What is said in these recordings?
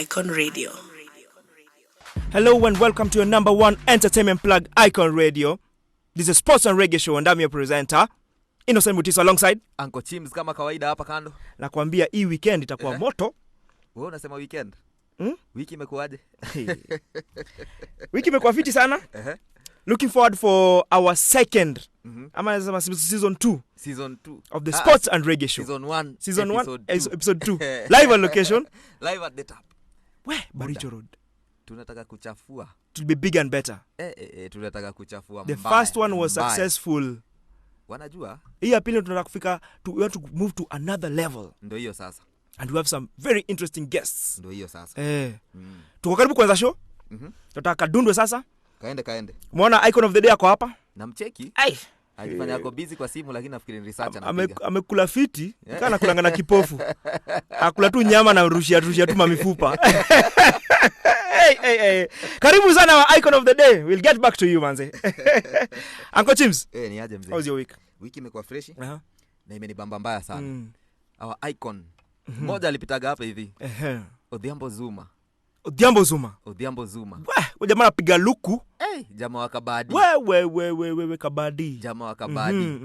Icon Radio. Hello and welcome to your number one entertainment plug, Icon Radio. This is a sports and reggae show and I'm your presenter, Innocent Mutiso alongside Uncle Chims kama kawaida hapa kando. Nakwambia hii weekend itakuwa moto. Wewe unasema weekend? Wiki imekuaje? Wiki imekuwa fiti sana. Looking forward for our second season 2. Season 2 of the sports and reggae show. Season 1 episode 2. Live on location. Live at the top. Where? Baricho Road. Tunataka kuchafua. To be big and better. Tunataka kuchafua mbaya. The first one was successful. Wanajua? Hii ya pili tunataka kufika we want to move to another level. Ndio hiyo sasa. And we have some very interesting guests. Ndio hiyo sasa. Tuko karibu kuanza show. Tunataka kadundwe sasa. Kaende. Muona Icon of the Day ako hapa? Namcheki. Alifanya yako busy kwa simu lakini nafikiri ni research anapiga. Amekula fiti, kana kulanga na kipofu. Akula tu nyama na rushia tu mamifupa. Hey. Karibu sana wa Icon of the Day. We'll get back to you manze. Uncle Chims. Ni aje mzee. How's your week? Wiki imekuwa fresh. Na imenibamba mbaya sana. Our Icon. Mmoja alipitaga hapa hivi. Odhiambo Zuma. Wewe jamaa anapiga luku. Jamaa wa kabadi. Wewe kabadi. Jamaa wa kabadi.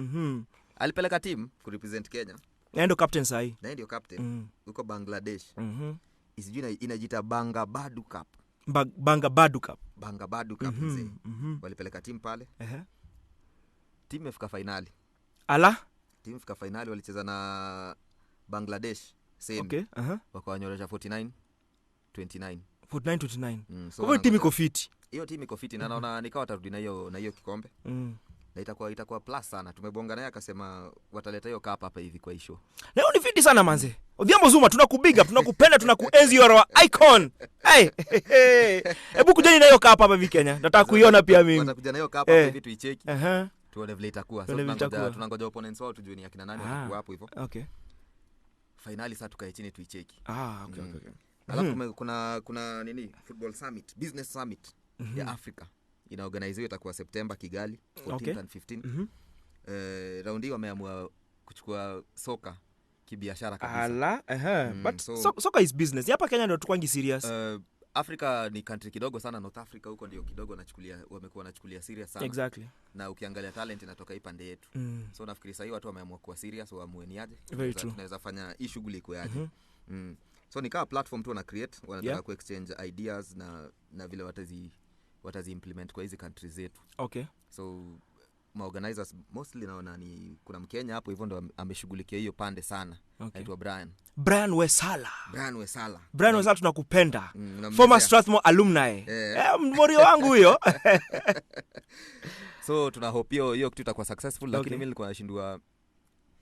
Alipeleka team ku represent Kenya. Na ndio captain sahi. Na ndio captain. Uko Bangladesh. Isijui inajiita Banga Badu Cup. Banga Badu Cup mzee. Walipeleka team pale. Team imefika finali. Ala? Team imefika finali walicheza na Bangladesh. Same. Okay. Wakawanyorosha 49-29. 49-29. Kwa hiyo team iko fit. Hiyo team iko fit na naona nikawa watarudi na hiyo kikombe. Na itakuwa plus sana. Tumebonga naye akasema wataleta hiyo cup hapa hivi kwa show. Leo ni fiti sana manze. Odhiambo Zuma tunakubiga, tunakupenda, tunakuenzi your icon. Hebu kujeni na hiyo cup hapa hivi Kenya. Nataka kuiona pia mimi. Watakuja na hiyo cup hapa hivi tuicheki. Tuone vile itakuwa. So tunangoja opponents wao tujue ni akina nani watakuwa hapo hivyo. Okay. Finali sasa tukae chini tuicheki. Okay. Alafu kuna nini? Football Summit, Business Summit ya Africa. Inaorganiziwa itakuwa September Kigali 14th and 15th. Raundi wameamua kuchukua soka kibiashara kabisa. But soka is business. Hapa Kenya ndio tukwangi serious. Africa ni country kidogo sana, North Africa huko ndio kidogo wamekuwa wanachukulia serious sana. Exactly. Na ukiangalia talent inatoka hii pande yetu. So nafikiri sasa watu wameamua kuwa serious, waamue ni aje. Tunaweza fanya hii shughuli iko aje. So ni kama platform tu wana create, wanataka ku exchange ideas na vile watazi implement kwa hizi countries zetu. Okay. So organizers mostly naona ni kuna Mkenya hapo hivyo ndo ameshughulikia hiyo pande sana. Anaitwa Brian Wesala tunakupenda. Former Strathmore alumni. Mmorio wangu huyo. So tuna hope hiyo kitu itakuwa successful, lakini mimi nilikuwa nashindwa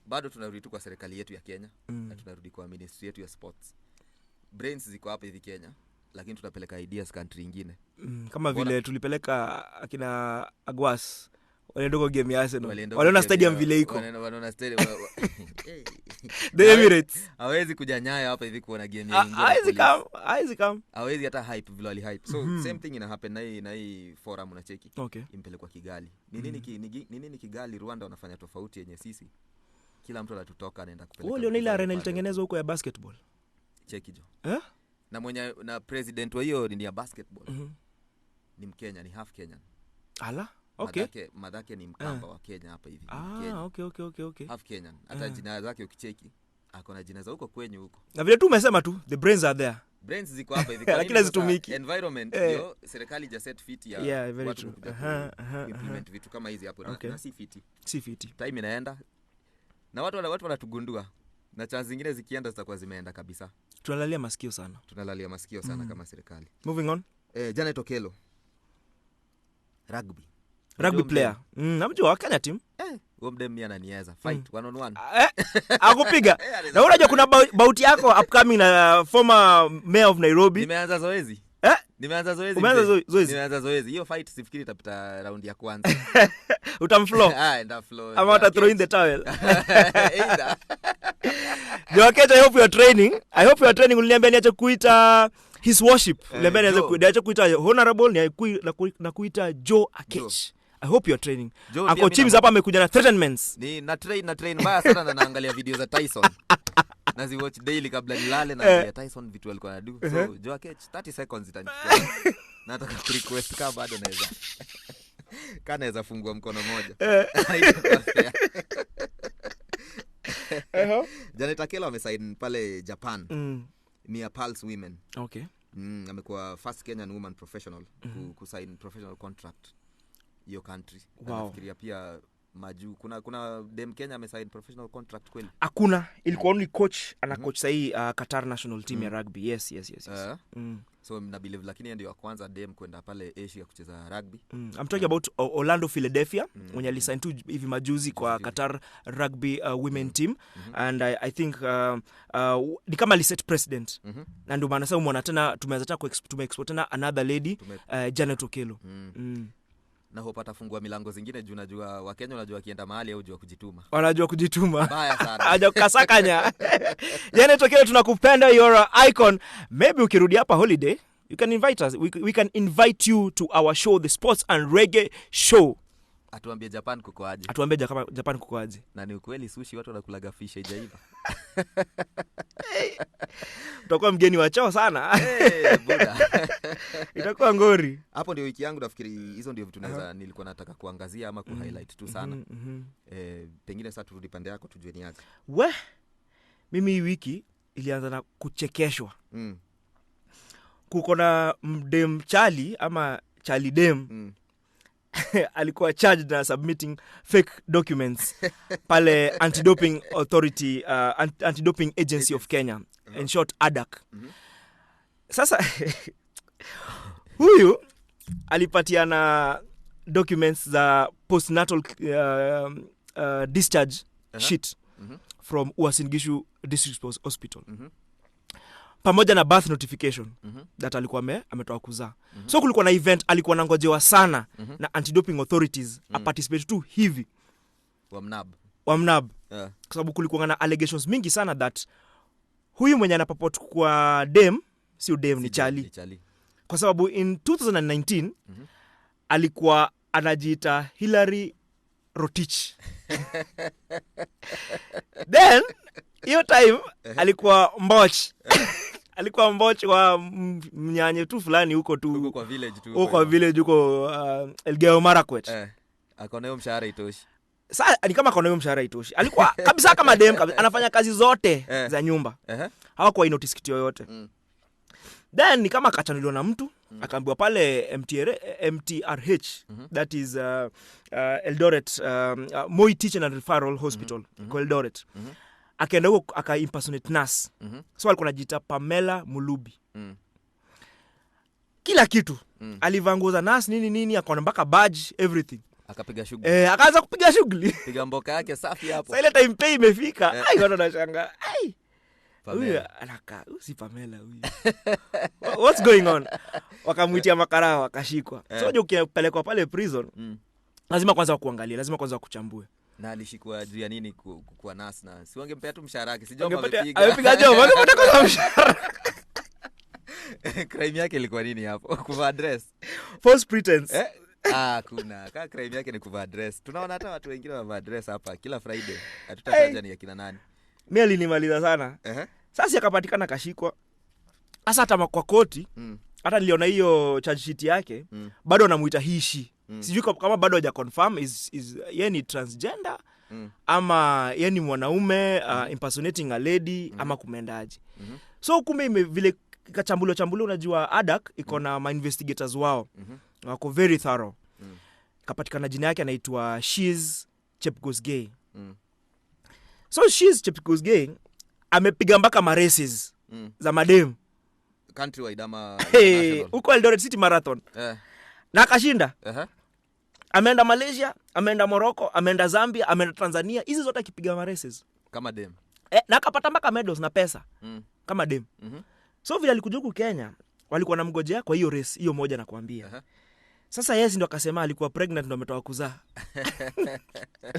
bado tunarudi tu kwa serikali yetu ya Kenya na tunarudi kwa ministry yetu ya sports. Brains ziko hapa hivi Kenya, lakini tunapeleka ideas country nyingine. Kama vile tulipeleka akina Agwas wale ndogo game ya Arsenal. Waliona stadium vile iko. Wanaona stadium. The Emirates. Hawezi kuja Nyayo hapa hivi kuona game ya England. Hawezi come. Hawezi hata hype vile hype. So same thing ina happen na hii forum unacheki. Okay. Impelekwa Kigali. Ni nini Kigali Rwanda wanafanya tofauti yenye sisi? Kila mtu anatutoka anaenda kupeleka. Wale ile arena ilitengenezwa huko ya basketball. Cheki jo. Na president wa hiyo ni ya basketball. Ni Mkenya, ni half Kenyan. Ala? Okay. Madhake ni Mkamba wa Kenya hapa hivi. Okay. Half Kenyan. Hata jina zake ukicheki, akona jina za huko kwenyu huko. Na vile tu umesema tu, the brains are there. Brains ziko hapa hivi. Lakini hazitumiki. Environment ndio serikali ja set fit ya very true. Implement vitu kama hizi hapo na si fiti. Time inaenda. Na watu wanatugundua. Na chance zingine zikienda zitakuwa zimeenda kabisa. Tunalalia masikio sana kama serikali. Moving on. Janet Okelo. Rugby player. Namjua Kenya team. Huyo mdem ananiweza. Fight 1-on-1. Akupiga. Na unajua kuna bauti yako upcoming na former mayor of Nairobi. Nimeanza zoezi. Nimeanza zoezi. Hiyo fight sifikiri itapita round ya kwanza. Utamflow. Enda flow. Ama uta throw in the towel. Either. I hope you are training. Uliniambia niache kuita his worship. Uliniambia niache kuita honorable na kuita Joe Akech. I hope you are training. Uncle Chims hapa amekuja na threatenments. Ni na train mbaya sana na naangalia video za Tyson. nazi watch daily kabla nilale na ya Tyson vitu alikuwa anadu. So Joa Ketch 30 seconds itanichukua. Nataka request kama bado naweza. Naweza fungua mkono moja. Janet Akelo amesign pale Japan. Mia Pulse Women. Okay. Amekuwa first Kenyan woman professional kusign professional contract hiyo country. Wow. Nafikiria pia maju kuna dem Kenya amesign professional contract kweli? Hakuna, ilikuwa only coach ana coach sahi Qatar national team ya rugby. Yes. So na believe lakini ndio wa kwanza dem kwenda pale Asia kucheza rugby. I'm talking about Orlando Philadelphia when you listen to hivi majuzi kwa Qatar rugby women team and I think ni kama set president na ndio maana sasa umeona tena tumeweza tumeexport tena another lady Janet Akelo. Na hope atafungua milango zingine juu najua Wakenya unajua kienda mahali au jua kujituma. Wanajua kujituma. Baya sana. Hajakasakanya. Janet Akelo tunakupenda, you're an icon. Maybe ukirudi hapa holiday, you can invite us. We can invite you to our show, the Sports and Reggae Show. Atuambie Japan kuko aje. Japan kuko aje. Na ni ukweli sushi watu wanakulaga fish haijaiva. Utakuwa mgeni wa chao sana. Buda. Itakuwa ngori. Hapo ndio wiki yangu nafikiri hizo ndio vitu nilikuwa nataka kuangazia ama highlight tu sana. Pengine sasa turudi pande yako tujue ni aje. Mimi wiki ilianza na kuchekeshwa. Kuko na mdem Charlie ama Charlie dem. Alikuwa charged na submitting fake documents pale Anti-Doping Authority, Anti-Doping Agency of Kenya, in short ADAC. Sasa huyu alipatiana documents za postnatal discharge sheet from Uasin Gishu District Hospital. Pamoja na birth notification that alikuwa ametoa kuzaa. So kulikuwa na event alikuwa nangojewa sana na Anti-Doping Authorities participate tu hivi. Wamnab. Kwa sababu kulikuwa na allegations mingi sana that huyu mwenye anapapot kwa dem, sio dem ni Charlie. Kwa sababu in 2019 alikuwa anajiita Hillary Rotich. Then hiyo time alikuwa Mboch. Alikuwa Mboch wa mnyanye tu fulani huko tu. Huko kwa village tu. Huko kwa village huko Elgeyo Marakwet. Akona hiyo mshahara itoshi. Sasa ni kama akona hiyo mshahara itoshi. Alikuwa kabisa kama dem kabisa. Anafanya kazi zote za nyumba. Hawakuwa notice kitu yoyote. Then ni kama akachanuliwa na mtu, akaambiwa pale MTRH, that is Eldoret, Moi Teaching and Referral Hospital, kwa Eldoret. Akaenda huko aka-impersonate nurse. So alikuwa anajiita Pamela Mulubi. Kila kitu. Alivaa nguo za nurse nini akaona mpaka badge, everything. Akapiga shughuli. Akaanza kupiga shughuli. Piga mboka yake safi hapo. Sasa ile time pay imefika. Watu wanashangaa. Huyu anaka si Pamela huyu. What's going on? Wakamuitia makarao wakashikwa. So ukipelekwa pale prison, lazima kwanza kuangalia, lazima kwanza kuchambue. Na alishikwa juu ya nini kwa nurse na si wangempea tu mshahara wake. Sijui amepiga job, wangepata kwa mshahara. Crime yake ilikuwa nini hapo? Kuvaa dress. False pretense. Kuna crime yake ni kuvaa dress. Tunaona hata watu wengine wanavaa dress hapa kila Friday. Hatutataja ni akina nani. Mimi alinimaliza sana. Sasa akapatikana kashikwa. Sasa hata kwa koti, hata niliona hiyo charge sheet yake, bado anamuita hishi. Sijui kama bado haja confirm yeye ni transgender ama yeye ni mwanaume impersonating a lady ama kumeendaje. So kumbe vile kachambulo unajua ADAC iko na ma investigators wao. Wako very thorough. Kapatikana jina yake anaitwa She's Chepkosgei. So She's Chepkosgei amepiga mpaka ma races za madem countrywide ama huko Eldoret City Marathon. Na akashinda. Ameenda Malaysia, ameenda Morocco, ameenda Zambia, ameenda Tanzania. Hizi zote akipiga ma races kama dem. Na akapata mpaka medals na pesa. Kama dem. So vile alikuja huku Kenya, walikuwa na mgojea kwa hiyo race, hiyo moja nakwambia. Sasa yeye ndio akasema alikuwa pregnant ndio ametoka kuzaa.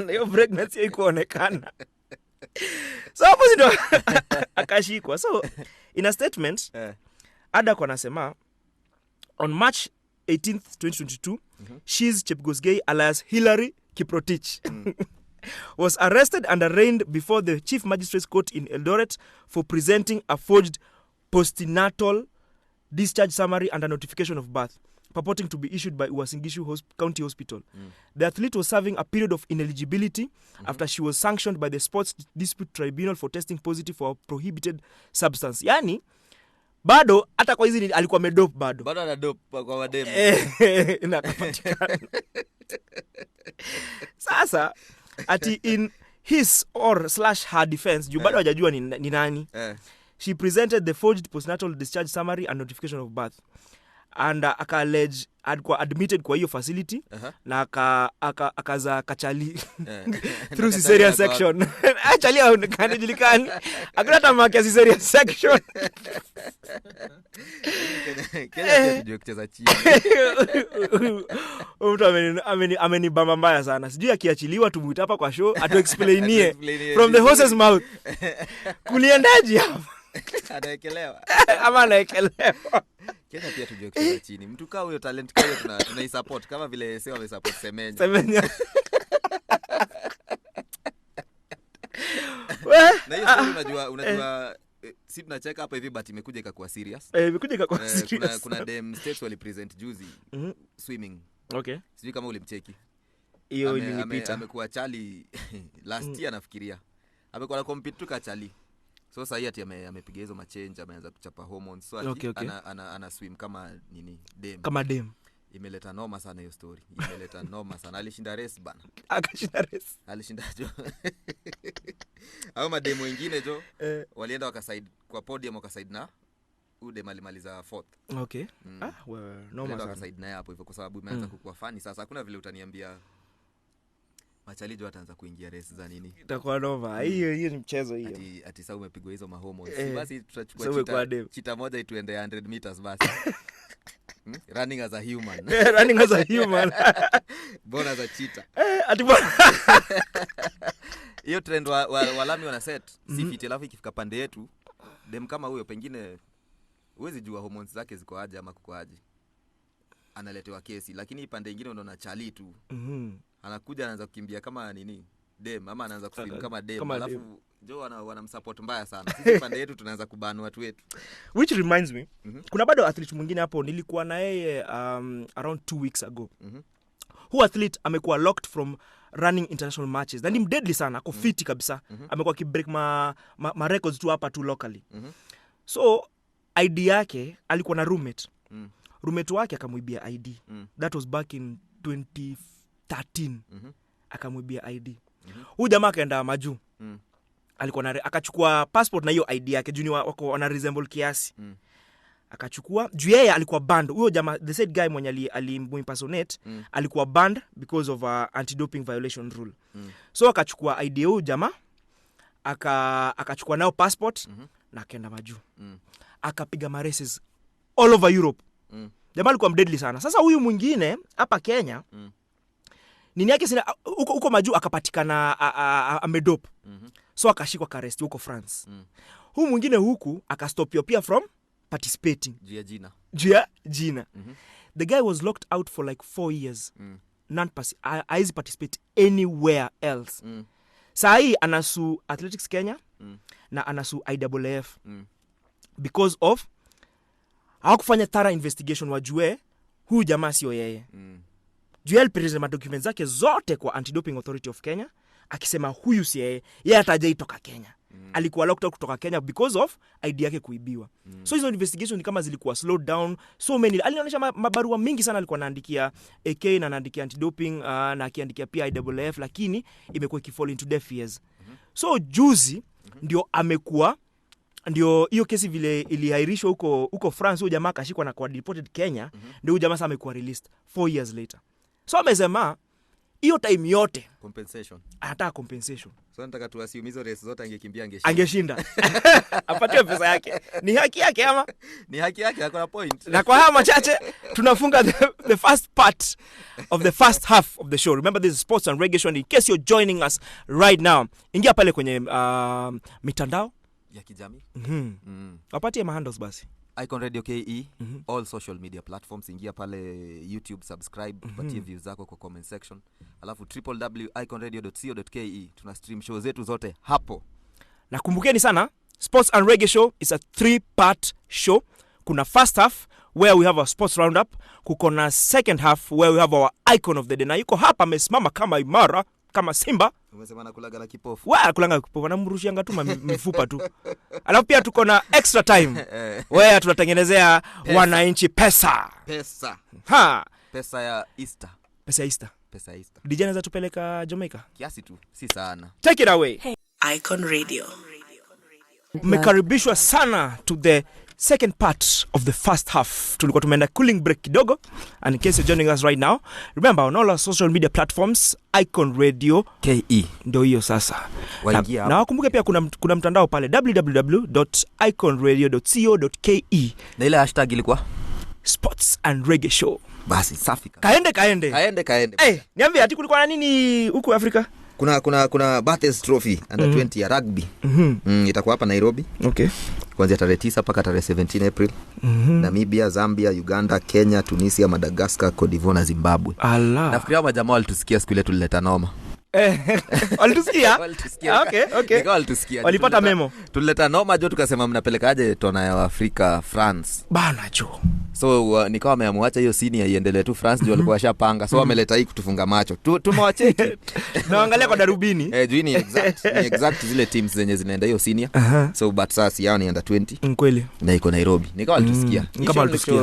Na hiyo pregnancy haikuonekana. So hapo ndio akashikwa. So in a statement, ADAC anasema on March 18th 2022, She's Chepkosgei alias Hillary Kiprotich was arrested and arraigned before the Chief Magistrate's Court in Eldoret for presenting a forged postnatal discharge summary and a notification of birth, purporting to be issued by Uasin Gishu County Hospital. The athlete was serving a period of ineligibility after she was sanctioned by the Sports Dispute Tribunal for testing positive for a prohibited substance. Yani, bado, hata kwa hizi alikuwa medope bado. Bado ana dope kwa mademu. Inakapatikana. Sasa, ati in his or / her defense, juu bado hajajua ni nani. She presented the forged postnatal discharge summary and notification of birth. And aka-allege alikuwa admitted kwa hiyo facility na akaza kachali through cesarean section. Actually haonekani julikani. Hakuna hata mark ya cesarean section. Kenya ndio kucheza chini. Mtu amenibamba mbaya sana. Sijui akiachiliwa tumuite hapa kwa show atu-explainie from the horse's mouth. Kuliendaje hapa? Anaekelewa. Ama anaekelewa. Kenya pia tujue kucheza chini. Mtu kama huyo talent kwa hiyo tunaisupport kama vile sema wamesupport Semenya. Na hiyo story unajua si tunacheka hapa hivi but imekuja ikakuwa serious. Imekuja ikakuwa serious. Kuna dem states wali present juzi swimming. Okay. Sijui kama ulimcheki. Hiyo ilipita. Amekuwa chali last year nafikiria. Amekuwa na compete tu kachali. So sasa ati amepiga hizo machange, ameanza kuchapa hormones. So ati ana swim kama nini dem. Kama dem. Imeleta noma sana hiyo story. Imeleta noma sana. Alishinda race bana. Akashinda race. Alishinda jo. Hao mademo wengine jo walienda wakaside kwa podium wakaside na ude malimaliza fourth. Okay. Well, noma sana. Wakaside na hapo hivyo kwa sababu imeanza kukua funny. Sasa hakuna vile utaniambia machalijo ataanza kuingia race za nini? Itakuwa noma. Hiyo ni mchezo hiyo. Ati sasa umepigwa hizo mahormones. Basi tutachukua chita moja ituende 100 meters basi. Running as a human. Running as a human. Born as a cheetah. Ati bora. Hiyo trend walami wana set. Si fit alafu ikifika pande yetu dem kama huyo pengine huwezi jua hormones zake ziko aje ama kuko aje. Analetewa kesi lakini pande nyingine unaona chali tu. Anakuja anaanza kukimbia kama nini dem ama anaanza kuswim kama dem alafu jo wanamsupport mbaya sana. Sisi pande yetu tunaanza kubanu watu wetu. Which reminds me, kuna bado athlete mwingine hapo nilikuwa na yeye around 2 weeks ago. Who athlete amekuwa locked from running international matches. Na ni deadly sana, ako fit kabisa. Amekuwa kibreak ma records tu hapa tu locally. So ID yake alikuwa na roommate. Roommate wake akamuibia ID. That was back in 2013. Akamuibia ID. Huyu jamaa akaenda majuu. Alikuwa akachukua passport na hiyo ID yake juu wako wana resemble kiasi. Akachukua juu yeye alikuwa banned. Huyo jamaa the said guy mwenye alimimpersonate alikuwa banned because of anti-doping violation rule. So akachukua ID huyo jamaa akachukua nao passport na akaenda majuu. Akapiga races all over Europe. Jamaa alikuwa deadly sana. Sasa huyu mwingine hapa Kenya nini yake sina huko majuu akapatikana amedope. So akashikwa arrest huko France. Huyu mwingine huku akastopio pia from participating. Jia jina. The guy was locked out for like 4 years. I participate anywhere else. Saa hii anasu Athletics Kenya na anasu IAAF because of hawakufanya thorough investigation wajue huyu jamaa sio yeye. Joel present documents zake zote kwa Anti-Doping Authority of Kenya akisema huyu si yeye hatajawahi toka Kenya. Alikuwa locked out kutoka Kenya because of ID yake kuibiwa. So hizo investigation ni kama zilikuwa slowed down so many. Alionyesha mabarua mingi sana alikuwa anaandikia AK na anaandikia Anti-Doping na akiandikia pia IAAF lakini imekuwa ikifall into deaf ears. So juzi ndio amekuwa ndio hiyo kesi vile ilihairishwa huko France huyo jamaa akashikwa na kwa deported Kenya ndio huyo jamaa sasa amekuwa released 4 years later. So amesema hiyo time yote compensation. Anataka compensation. So nataka tu assume hizo race zote angekimbia angeshinda. Apatiwe pesa yake. Ni haki yake ama? Ni haki yake, hakuna point. Na kwa haya machache tunafunga the first part of the first half of the show. Remember this is Sports and Reggae Show. In case you're joining us right now, ingia pale kwenye mitandao ya kijamii. Wapatie handles basi. Icon Radio KE, all social media platforms. Ingia pale YouTube, subscribe, tupatie views zako kwa comment section. Alafu www.iconradio.co.ke, tuna stream show zetu zote hapo. Na kumbukeni sana, Sports and Reggae Show is a 3-part show. Kuna first half where we have our sports roundup, kukona second half where we have our icon of the day. Na yuko hapa amesimama kama imara, kama simba. Umesema nakulaga na kipofu. Kulanga kipofu, namrushianga tu mifupa tu. Alafu pia tuko na extra time where tunatengenezea wananchi pesa. Pesa ya Easter. DJ anaweza tupeleka Jamaica? Kiasi tu, si sana. Take it away. Hey. Icon Radio. Mmekaribishwa sana to the second part of the first half. Tulikuwa tumeenda cooling break kidogo. And in case you're joining us right now, remember on all our social media platforms, Icon Radio KE. Ndio hiyo sasa. Na wakumbuke pia kuna mtandao pale www.iconradio.co.ke. Na ile hashtag ilikuwa Sports and Reggae Show. Basi safi. Kaende. Niambie ati kulikuwa na nini huko Afrika? Kuna Bates Trophy under 20 ya rugby. Itakuwa hapa Nairobi. Okay. Kuanzia tarehe 9 mpaka tarehe 17 April. Namibia, Zambia, Uganda, Kenya, Tunisia, Madagascar, Cote d'Ivoire na Zimbabwe. Nafikiria majamaa walitusikia siku ile tulileta noma. Walitusikia? Okay. Nikawa walitusikia. Walipata memo. Tulileta noma jo, tukasema mnapelekaje tona ya Afrika France. Bana jo. So nikawa wameamwacha hiyo senior iendelee tu France, jo walikuwa washapanga. So wameleta hii kutufunga macho. Tumewacheki. Naangalia kwa darubini. Juu ni exact zile teams zenye zinaenda hiyo senior. So but sasa yao ni under 20. Kweli. Na iko Nairobi. Nikawa walitusikia.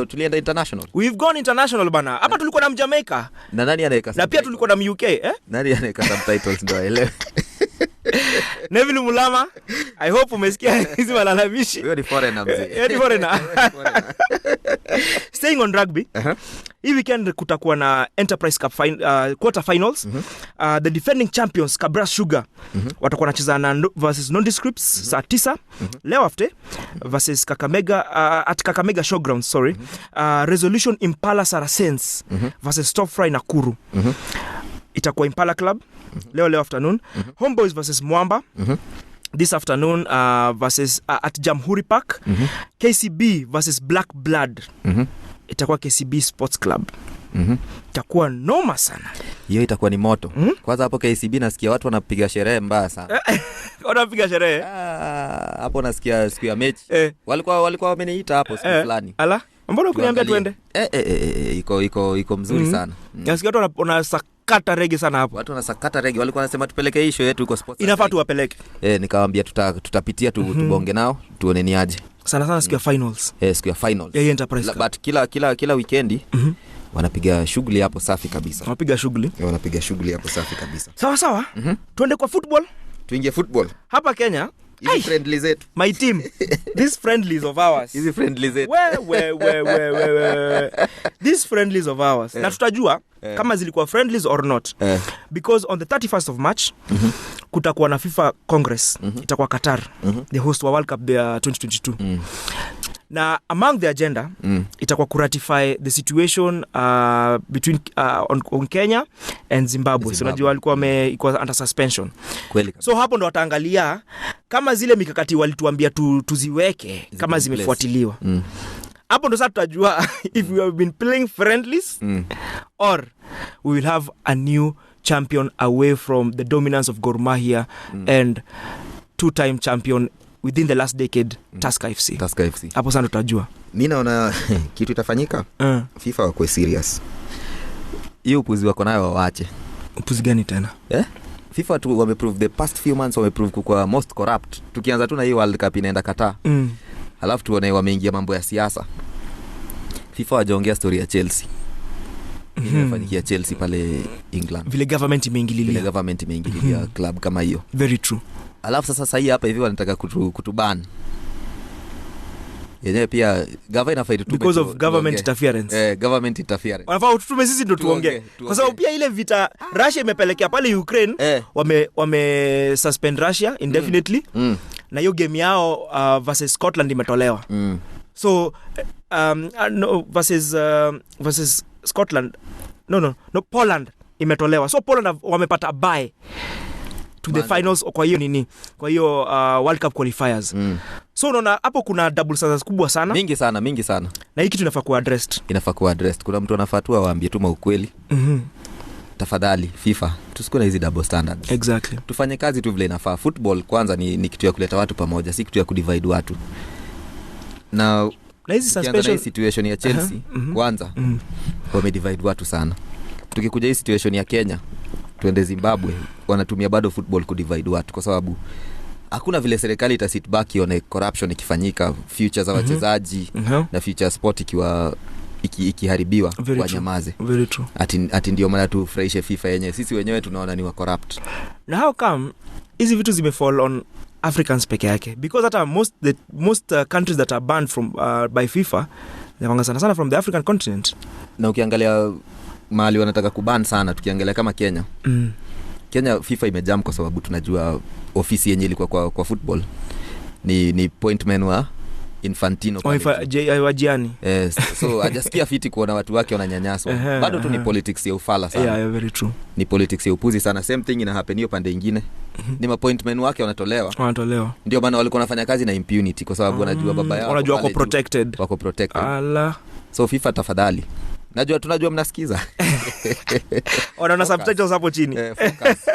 Tulienda international. We've gone international bana. Hapa tulikuwa na Jamaica. Na nani anaweka? Na pia tulikuwa na UK, Nani anaweka subtitles ndo aelewe? Neville Mulama, I hope umesikia hizi malalamishi. Wewe ni foreigner mzee. Ni foreigner. Staying on rugby. Hii weekend kutakuwa na Enterprise Cup quarter finals. The defending champions Kabras Sugar watakuwa wanacheza na versus Nondescripts saa 9 leo after versus Kakamega at Kakamega Showgrounds, Resolution Impala Saracens versus Top Fry Nakuru. Itakuwa Impala Club leo afternoon. Homeboys versus Mwamba this afternoon versus at Jamhuri Park. KCB versus Black Blood. Itakuwa KCB Sports Club. Itakuwa noma sana. Hiyo itakuwa ni moto. Kwanza hapo KCB nasikia watu wanapiga sherehe mbaya sana. Wanapiga sherehe? Hapo nasikia siku ya mechi. Walikuwa wameniita hapo siku fulani. Ala, mbona kuniambia tuende? Iko mzuri sana. Nasikia watu wanasakata reggae sana hapo. Watu wanasakata reggae, walikuwa wanasema tupeleke hii show yetu huko Sports. Inafaa tuwapeleke. Nikawaambia tutapitia tubonge nao, tuone ni aje. Sana siku ya finals. Siku ya finals. Ya Enterprise. But kila weekendi wanapiga shughuli hapo safi kabisa. Wanapiga shughuli hapo safi kabisa. Sawa. Tuende kwa football. Tuingie football. Hapa Kenya. Hizi friendly zetu. My team. These friendlies of ours. Hizi friendly zetu. These friendlies of ours. Na tutajua kama zilikuwa friendlies or not. Because on the 31st of March kutakuwa na FIFA Congress. Itakuwa Qatar. The host wa World Cup there 2022. Na among the agenda itakuwa kuratify the situation between on Kenya and Zimbabwe. So najua walikuwa iko under suspension. Kweli. So hapo ndo wataangalia kama zile mikakati walituambia tuziweke kama zimefuatiliwa. Hapo ndo sasa tutajua if we have been playing friendlies or we will have a new champion away from the dominance of Gor Mahia and two-time champion within the last decade Tusker FC. Hapo sana tutajua. Mimi naona kitu itafanyika. FIFA wako serious. Hiyo upuzi wako nayo waache. Upuzi gani tena? FIFA tu wameprove the past few months wameprove kwa most corrupt. Tukianza tu na hii World Cup inaenda Qatar. Halafu tuone wameingia mambo ya siasa. FIFA wajaongea story ya Chelsea. Inafanyikia Chelsea pale England. Vile government imeingililia club kama hiyo. Very true. Alafu sasa hii hapa hivi wanataka kutuban. Yenyewe pia government inafaidu tu because of government interference. Government interference. Wanafaa tutume sisi ndo tuongee. Kwa sababu pia ile vita Russia imepelekea pale Ukraine wame suspend Russia indefinitely. Na hiyo game yao versus Scotland imetolewa. So no versus Scotland. No Poland imetolewa. So Poland wamepata bye to the finals kwa hiyo World Cup qualifiers. So unaona hapo kuna double standards kubwa sana. Mingi sana. Na hii kitu inafaa kuwa addressed. Kuna mtu anafaa tu awaambie tu ukweli. Tafadhali FIFA tusikue na hizi double standards. Exactly. Tufanye kazi tu vile inafaa. Football kwanza ni kitu ya kuleta watu pamoja, si kitu ya kudivide watu. Na hizi suspension situation ya Chelsea kwanza wamedivide watu sana. Tukikuja hii situation ya Kenya, tuende Zimbabwe, wanatumia bado football kudivide watu kwa sababu hakuna vile serikali ita sit back ione corruption ikifanyika, future za wachezaji na future sport ikiharibiwa kwa nyamaze. Very true. Ati ndio maana tufurahishe FIFA yenyewe. Sisi wenyewe tunaona ni wa corrupt. Na how come hizi vitu zimefall on Africans peke yake? Because hata most countries that are banned from by FIFA ni sana from the African continent. Na ukiangalia mahali wanataka kuban sana, tukiangalia kama Kenya. Kenya FIFA imejam kwa sababu tunajua ofisi yenyewe ilikuwa kwa football ni appointment wa Infantino wajiani. Yes. So ajasikia fiti kuona watu wake wananyanyaswa. Bado tu ni politics ya ufala sana. Yeah, very true. Ni politics ya upuzi sana. Same thing ina happen hiyo pande nyingine. Ni appointment wake wanatolewa. Ndio maana walikuwa wanafanya kazi na impunity kwa sababu wanajua baba yao. Wanajua wako protected. Allah. So FIFA tafadhali. Tunajua mnasikiza. Wanaona subtitles hapo chini.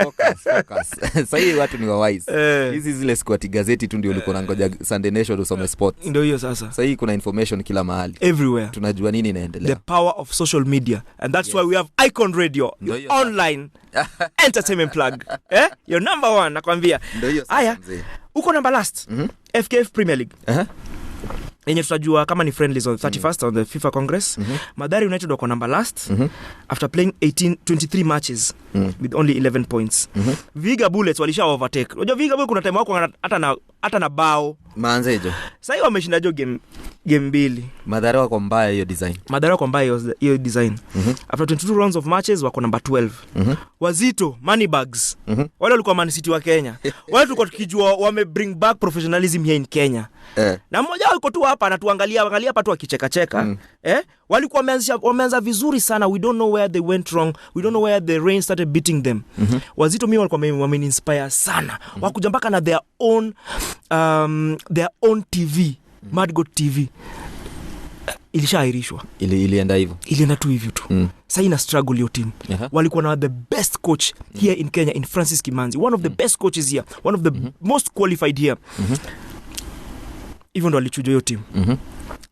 Focus. Sasa hii watu ni wise. Hizi zile squad gazeti tu ndio ulikuwa unangoja Sunday Nation usome sports. Ndio hiyo sasa. Sasa hii kuna information kila mahali. Everywhere. Tunajua nini inaendelea. The power of social media, and that's why we have Icon Radio, online entertainment plug. Your number one nakwambia. Ndio hiyo sasa. Haya. Uko number last. FKF Premier League. Yenye tutajua kama ni friendlies on 31st on the FIFA Congress. Mathare United wako number last after playing 23 matches with only 11 points. Viga Bullets walisha overtake. Unajua Viga Bullets kuna time wako hata na bao. Maanzejo. Sasa wameshinda game 2. Mathare wako mbaya hiyo design. After 22 rounds of matches wako number 12. Wazito Moneybags. Wale walikuwa Man City wa Kenya. Wale tulikuwa tukijua wame bring back professionalism here in Kenya. Na mmoja wao tu hapa anatuangalia hapa tu akicheka. Walikuwa wameanza vizuri sana. We don't know where they went wrong. We don't know where the rain started beating them. Wazito mimi walikuwa wameinspire sana. Wakuja mpaka na their own TV, Mad God TV. Ilishaahirishwa. Ilienda hivyo. Ilienda tu hivyo tu. Sasa ina struggle your team. Walikuwa na the best coach here in Kenya, in Francis Kimanzi. One of the best coaches here. One of the most qualified here. Even though alichujo hiyo team.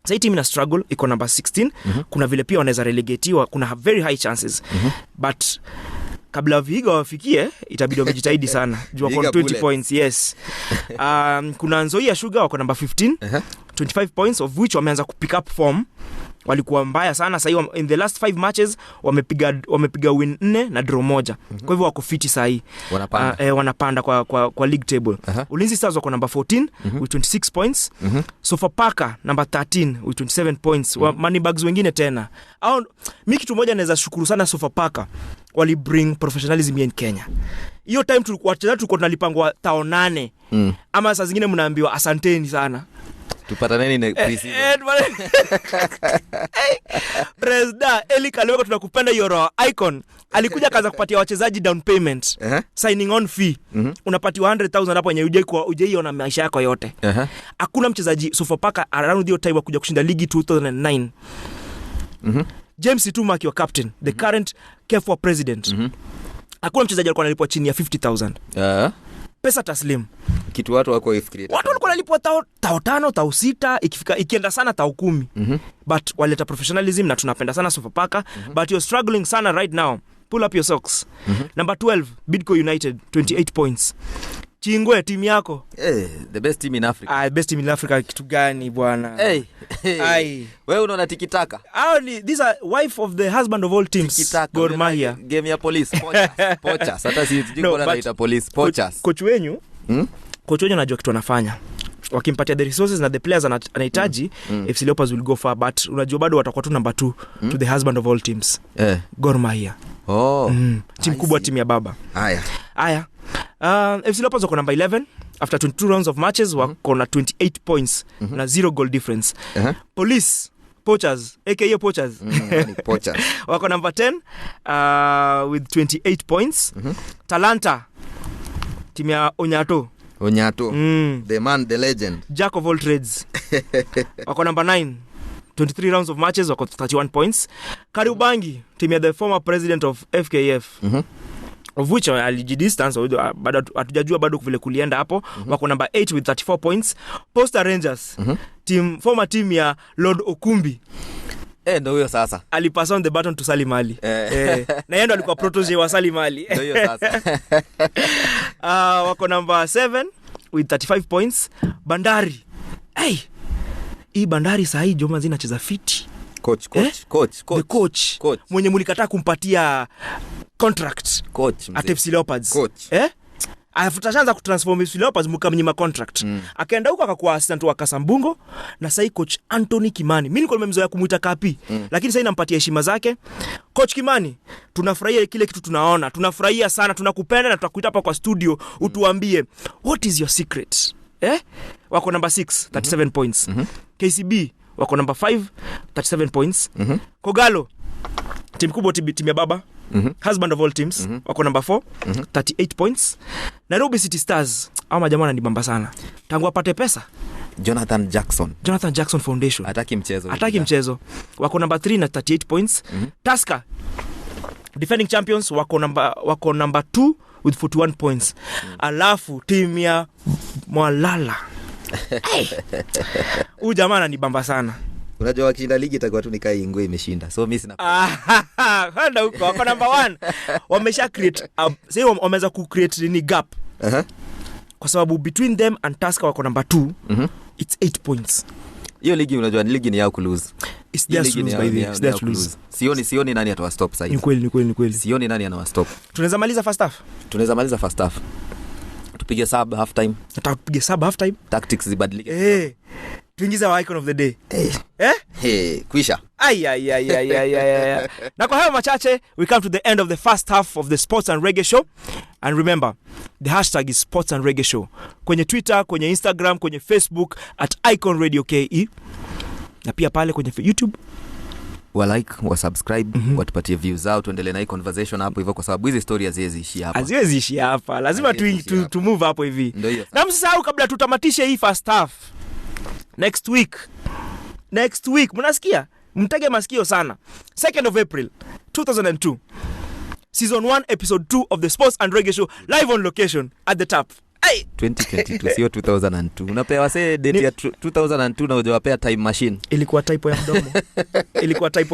Sasa hii team ina struggle, iko number 16. Kuna vile pia wanaweza relegatiwa, kuna very high chances. But kabla Viga wafikie itabidi wamejitahidi sana. Jua kwa 20 points, yes. Kuna Nzoia Sugar wako number 15. 25 points of which wameanza kupick up form. Walikuwa mbaya sana. Sasa in the last 5 matches wamepiga win 4 na draw 1. Kwa hivyo wako fiti sasa hii. Wanapanda kwa league table. Ulinzi Stars wako number 14 with 26 points. Sofapaka number 13 with 27 points. Moneybags wengine tena. Mimi kitu moja naweza shukuru sana Sofapaka. Wali bring professionalism in Kenya. Hiyo time tulikuwa tunalipangwa 8,000. Ama saa zingine mnaambiwa asanteni sana. Tupataneni na president. Presida Eli Kaleweka tunakupenda Euro Icon. Alikuja kaza kupatia wachezaji down payment. Signing on fee. Unapatiwa 100,000 hapo yenye ujeiona maisha yako yote. Hakuna mchezaji Sofapaka around hiyo time kuja kushinda ligi 2009. James Ituma akiwa captain, the current K4 president. Hakuna mchezaji alikuwa analipwa chini ya 50,000. Pesa taslim. Kitu watu wako ifikiria. Watu walikuwa wanalipwa tao 5, tao 6, ikienda sana tao 10. But waleta professionalism na tunapenda sana Sofapaka, but you're struggling sana right now. Pull up your socks. Number 12, Bidco United, 28 points. Chingwe timu yako. The best team in Africa. Best team in Africa kitu gani bwana? Wewe unaona tikitaka? These are wife of the husband of all teams. Gor Mahia. Game ya police, poachers. Hata si tujiko na ita police, poachers. Coach wenyu anajua kitu anafanya. Wakimpatia the resources na the players anahitaji, FC Leopards will go far, but unajua bado watakuwa tu number 2 to the husband of all teams. Gor Mahia. Timu kubwa, timu ya baba. Haya. FC Leopards wako number 11 after 22 rounds of matches, wako na 28 points na 0 goal difference. Police Poachers, aka Poachers. Poachers. Wako number 10 with 28 points. Talanta Timu ya Onyato. The man, the legend. Jack of all trades. Wako number 9. 23 rounds of matches, wako 31 points. Kariobangi, timu ya the former president of FKF. Of which alijidistance, bado hatujajua bado vile kulienda hapo. Wako number 8 with 34 points. Posta Rangers, former team ya Lord Okumbi. Ndio huyo sasa. Alipass on the baton to Salim Ali. Na yeye ndo alikuwa protege wa Salim Ali. Ndio huyo sasa. Wako number 7 with 35 points. Bandari. Hii Bandari saa hii Joma zinacheza fiti. Coach. The coach. Mwenye mlikataa kumpatia contract. Coach. At FC Leopards. Afutashaanza kutransform FC Leopards mkamnyima contract. Akaenda huko akakuwa assistant wa Kasambungo na sasa coach Anthony Kimani. Mimi nilikuwa nimemzoea kumuita Kapi, lakini sasa nampatia heshima zake. Coach Kimani, tunafurahia kile kitu tunaona. Tunafurahia sana, tunakupenda na tutakuita hapa kwa studio utuambie what is your secret? Wako number 6, 37 points. KCB wako number 5, 37 points. Kogalo, timu kubwa, timu ya baba. Husband of all teams, wako number 4, 38 points. Nairobi City Stars, hao majamaa wananibamba sana. Tangu apate pesa. Jonathan Jackson Foundation. Ataki mchezo. Wako number 3 na 38 points. Tusker, defending champions, wako number 2 with 41 points. Alafu timu ya Mwalala. Huyu jamaa ananibamba sana. Unajua wakishinda ligi itakuwa tu nikai Ingwe imeshinda. So mimi sina. Handa huko wako number 1. Wamesha create sasa wameweza ku create ni gap. Kwa sababu between them and Tusker wako number 2. It's 8 points. Hiyo ligi unajua ni ligi ni yao ku lose. It's their lose by the way. Lose. Sioni nani atawa stop sasa. Ni kweli. Sioni nani anawa stop. Tunaweza maliza first half. Tupige sub half time. Nataka tupige sub half time. Tactics zibadilike. Tuingiza wa icon of the day. Kwisha. Na kwa hayo machache, we come to the end of the first half of the Sports and Reggae Show. And remember, the hashtag is Sports and Reggae Show. Kwenye Twitter, kwenye Instagram, kwenye Facebook at Icon Radio KE. Na pia pale kwenye YouTube. Wa like, wa subscribe, watupatie views zao, tuendelee na hii conversation hapo hivyo kwa sababu hizi stories haziwezi ishi hapa. Lazima tu move hapo hivi. Na msisahau kabla tutamatishe hii first half. Next week, mnasikia? Mtege masikio sana. 2nd of April 2002. Season 1 episode 2 of the Sports and Reggae Show live on location at the Tap. 2022 sio 2002. Unapewa say date ya 2002 na hujawapea time machine. Ilikuwa typo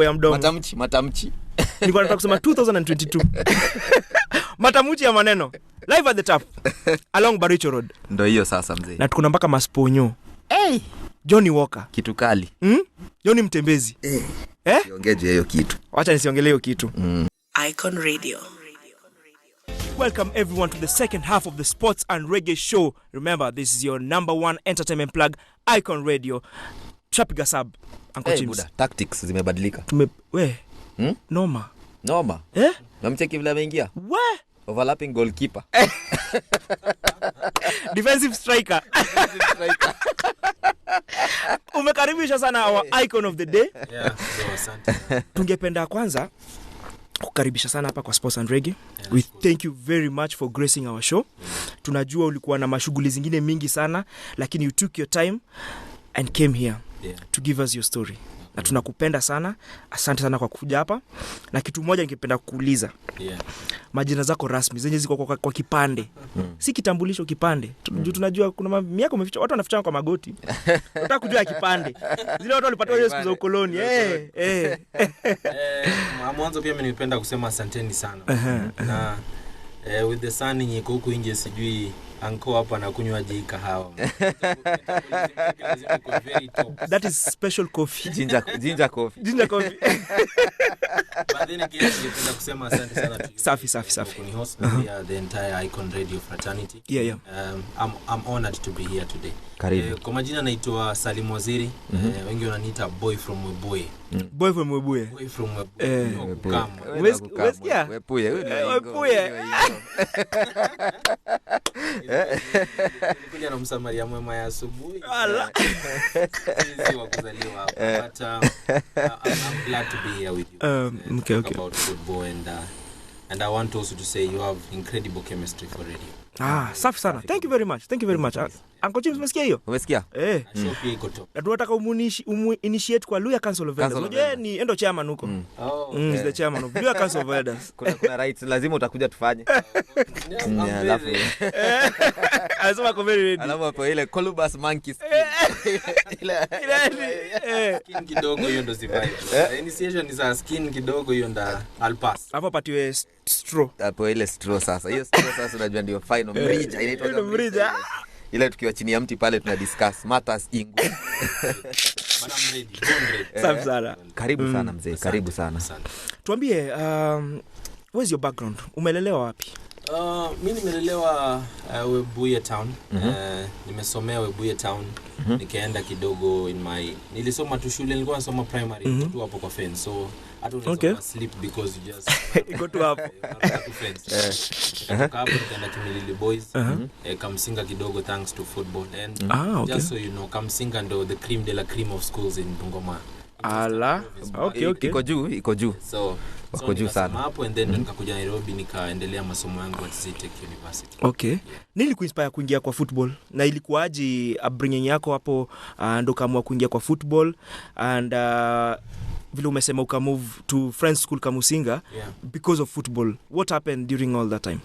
ya mdomo. Matamchi. Nilikuwa nataka kusema 2022. Matamchi ya maneno. Live at the Tap along Baricho Road. Ndio hiyo sasa mzee. Na tuko mpaka Masponyo. Johnny Walker. Kitu kali. Johnny Mtembezi. Siongeje hiyo kitu. Acha nisiongelee hiyo kitu. Icon Radio. Welcome everyone to the second half of the Sports and Reggae Show. Remember, this is your number 1 entertainment plug, Icon Radio. Chapiga sub, Uncle Chims. Buda, tactics zimebadilika. Noma. Namcheki vile ameingia. Overlapping goalkeeper. Defensive striker. Umekaribisha sana our Icon of the Day. Asante. Tungependa kwanza kukaribisha sana hapa kwa Sports and Reggae. We thank you very much for gracing our show. Tunajua ulikuwa na mashughuli zingine mingi sana, lakini you took your time and came here to give us your story. Na tunakupenda sana. Asante sana kwa kuja hapa. Na kitu moja ningependa kukuuliza. Majina zako rasmi zenye ziko kwa kipande. Si kitambulisho, kipande. Tunajua kuna miaka umeficha, watu wanaficha kwa magoti. Unataka kujua kipande. Zile watu walipata hiyo siku za ukoloni. Mwanzo pia mimi nipenda kusema asanteni sana. Na with the sun nyiko huku nje sijui anko hapa anakunywa kahawa. That is special coffee. Ginger coffee. But then again nipenda kusema asante sana tu. Safi. Kuni host the entire Icon Radio fraternity. I'm honored to be here today. Kwa majina naitwa Salim Waziri. Wengi wananiita boy from Webuye. Boy from Webuye. Webuye. Kuja na msamaria mwema ya asubuhi. Sisi wa kuzaliwa hapa. But I'm glad to be here with you. Okay. About football and And I want also to say you have incredible chemistry for radio. Safi sana. Thank you very much. Uncle James, umesikia hiyo? Umesikia? Show pia iko top. Na tunataka initiate kwa Luya Council of Elders. Unajua ni endo chairman huko. Is the chairman of Luya Council of Elders. Kuna rights lazima utakuja tufanye. Alafu anasema kwa very ready. Alafu hapo ile Colubus Monkeys. Skin kidogo hiyo ndo survive. Initiation is a skin kidogo hiyo ndo I'll pass. Hapo patiwe straw. Hapo ile straw sasa. Hiyo straw sasa unajua ndio final mrija inaitwa mrija. Ile tukiwa chini ya mti pale tuna discuss matters ingu. Madam ready. Safi sana. Karibu sana mzee, karibu sana. Tuambie where's your background? Umelelewa wapi? Mimi nimelelewa Webuye Town. Nimesomea Webuye Town. Nikaenda kidogo nilisoma tu shule, nilikuwa nasoma primary tu hapo kwa fence. So hata unaweza sleep because you just go to hapo. Hapo nikaenda Kimilili Boys. Kamsinga kidogo thanks to football and just so you know Kamsinga ndo the cream de la cream of schools in Bungoma. Okay. Iko juu. So wako juu sana hapo and then nikakuja Nairobi nikaendelea masomo yangu at Zitech University. Okay. Nini kuinspire kuingia kwa football? Na ilikuwaje upbringing yako hapo ndo kaamua kuingia kwa football and vile umesema ukamove to French school Kamusinga because of football. What happened during all that time?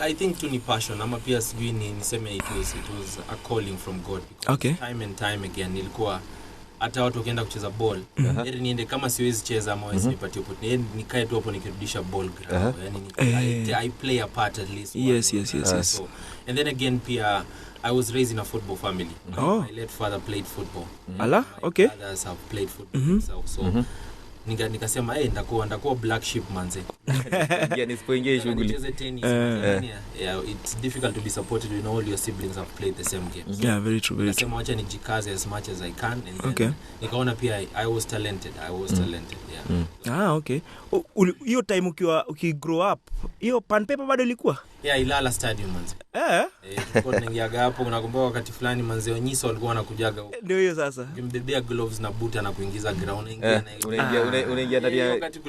I think to ni passion ama pia sijui niseme it was a calling from God. Okay. Time and time again nilikuwa hata watu wakienda kucheza ball niende kama siwezi cheza ama wezi nipatie opportunity nikae tu hapo nikirudisha ball ground yani I play a part at least. Yes. So, and then again pia I was raised in a football family. My late father played football. Okay. Others have played football so nikasema ndakuwa black sheep manze. Nisipoingia shughuli. It's difficult to be supported when all your siblings have played the same games. Yeah, very true. Nasema acha nijikaze as much as I can and nikaona pia I was talented. Okay. Hiyo time ukigrow up, hiyo pan paper bado ilikuwa? Ilala stadium manze. Tulikuwa tunaingiaga hapo unakumbuka wakati fulani manze Onyiso walikuwa wanakujaga huko. Ndio hiyo sasa. Kimbebea gloves na buta na kuingiza ground unaingia ndani ya wakati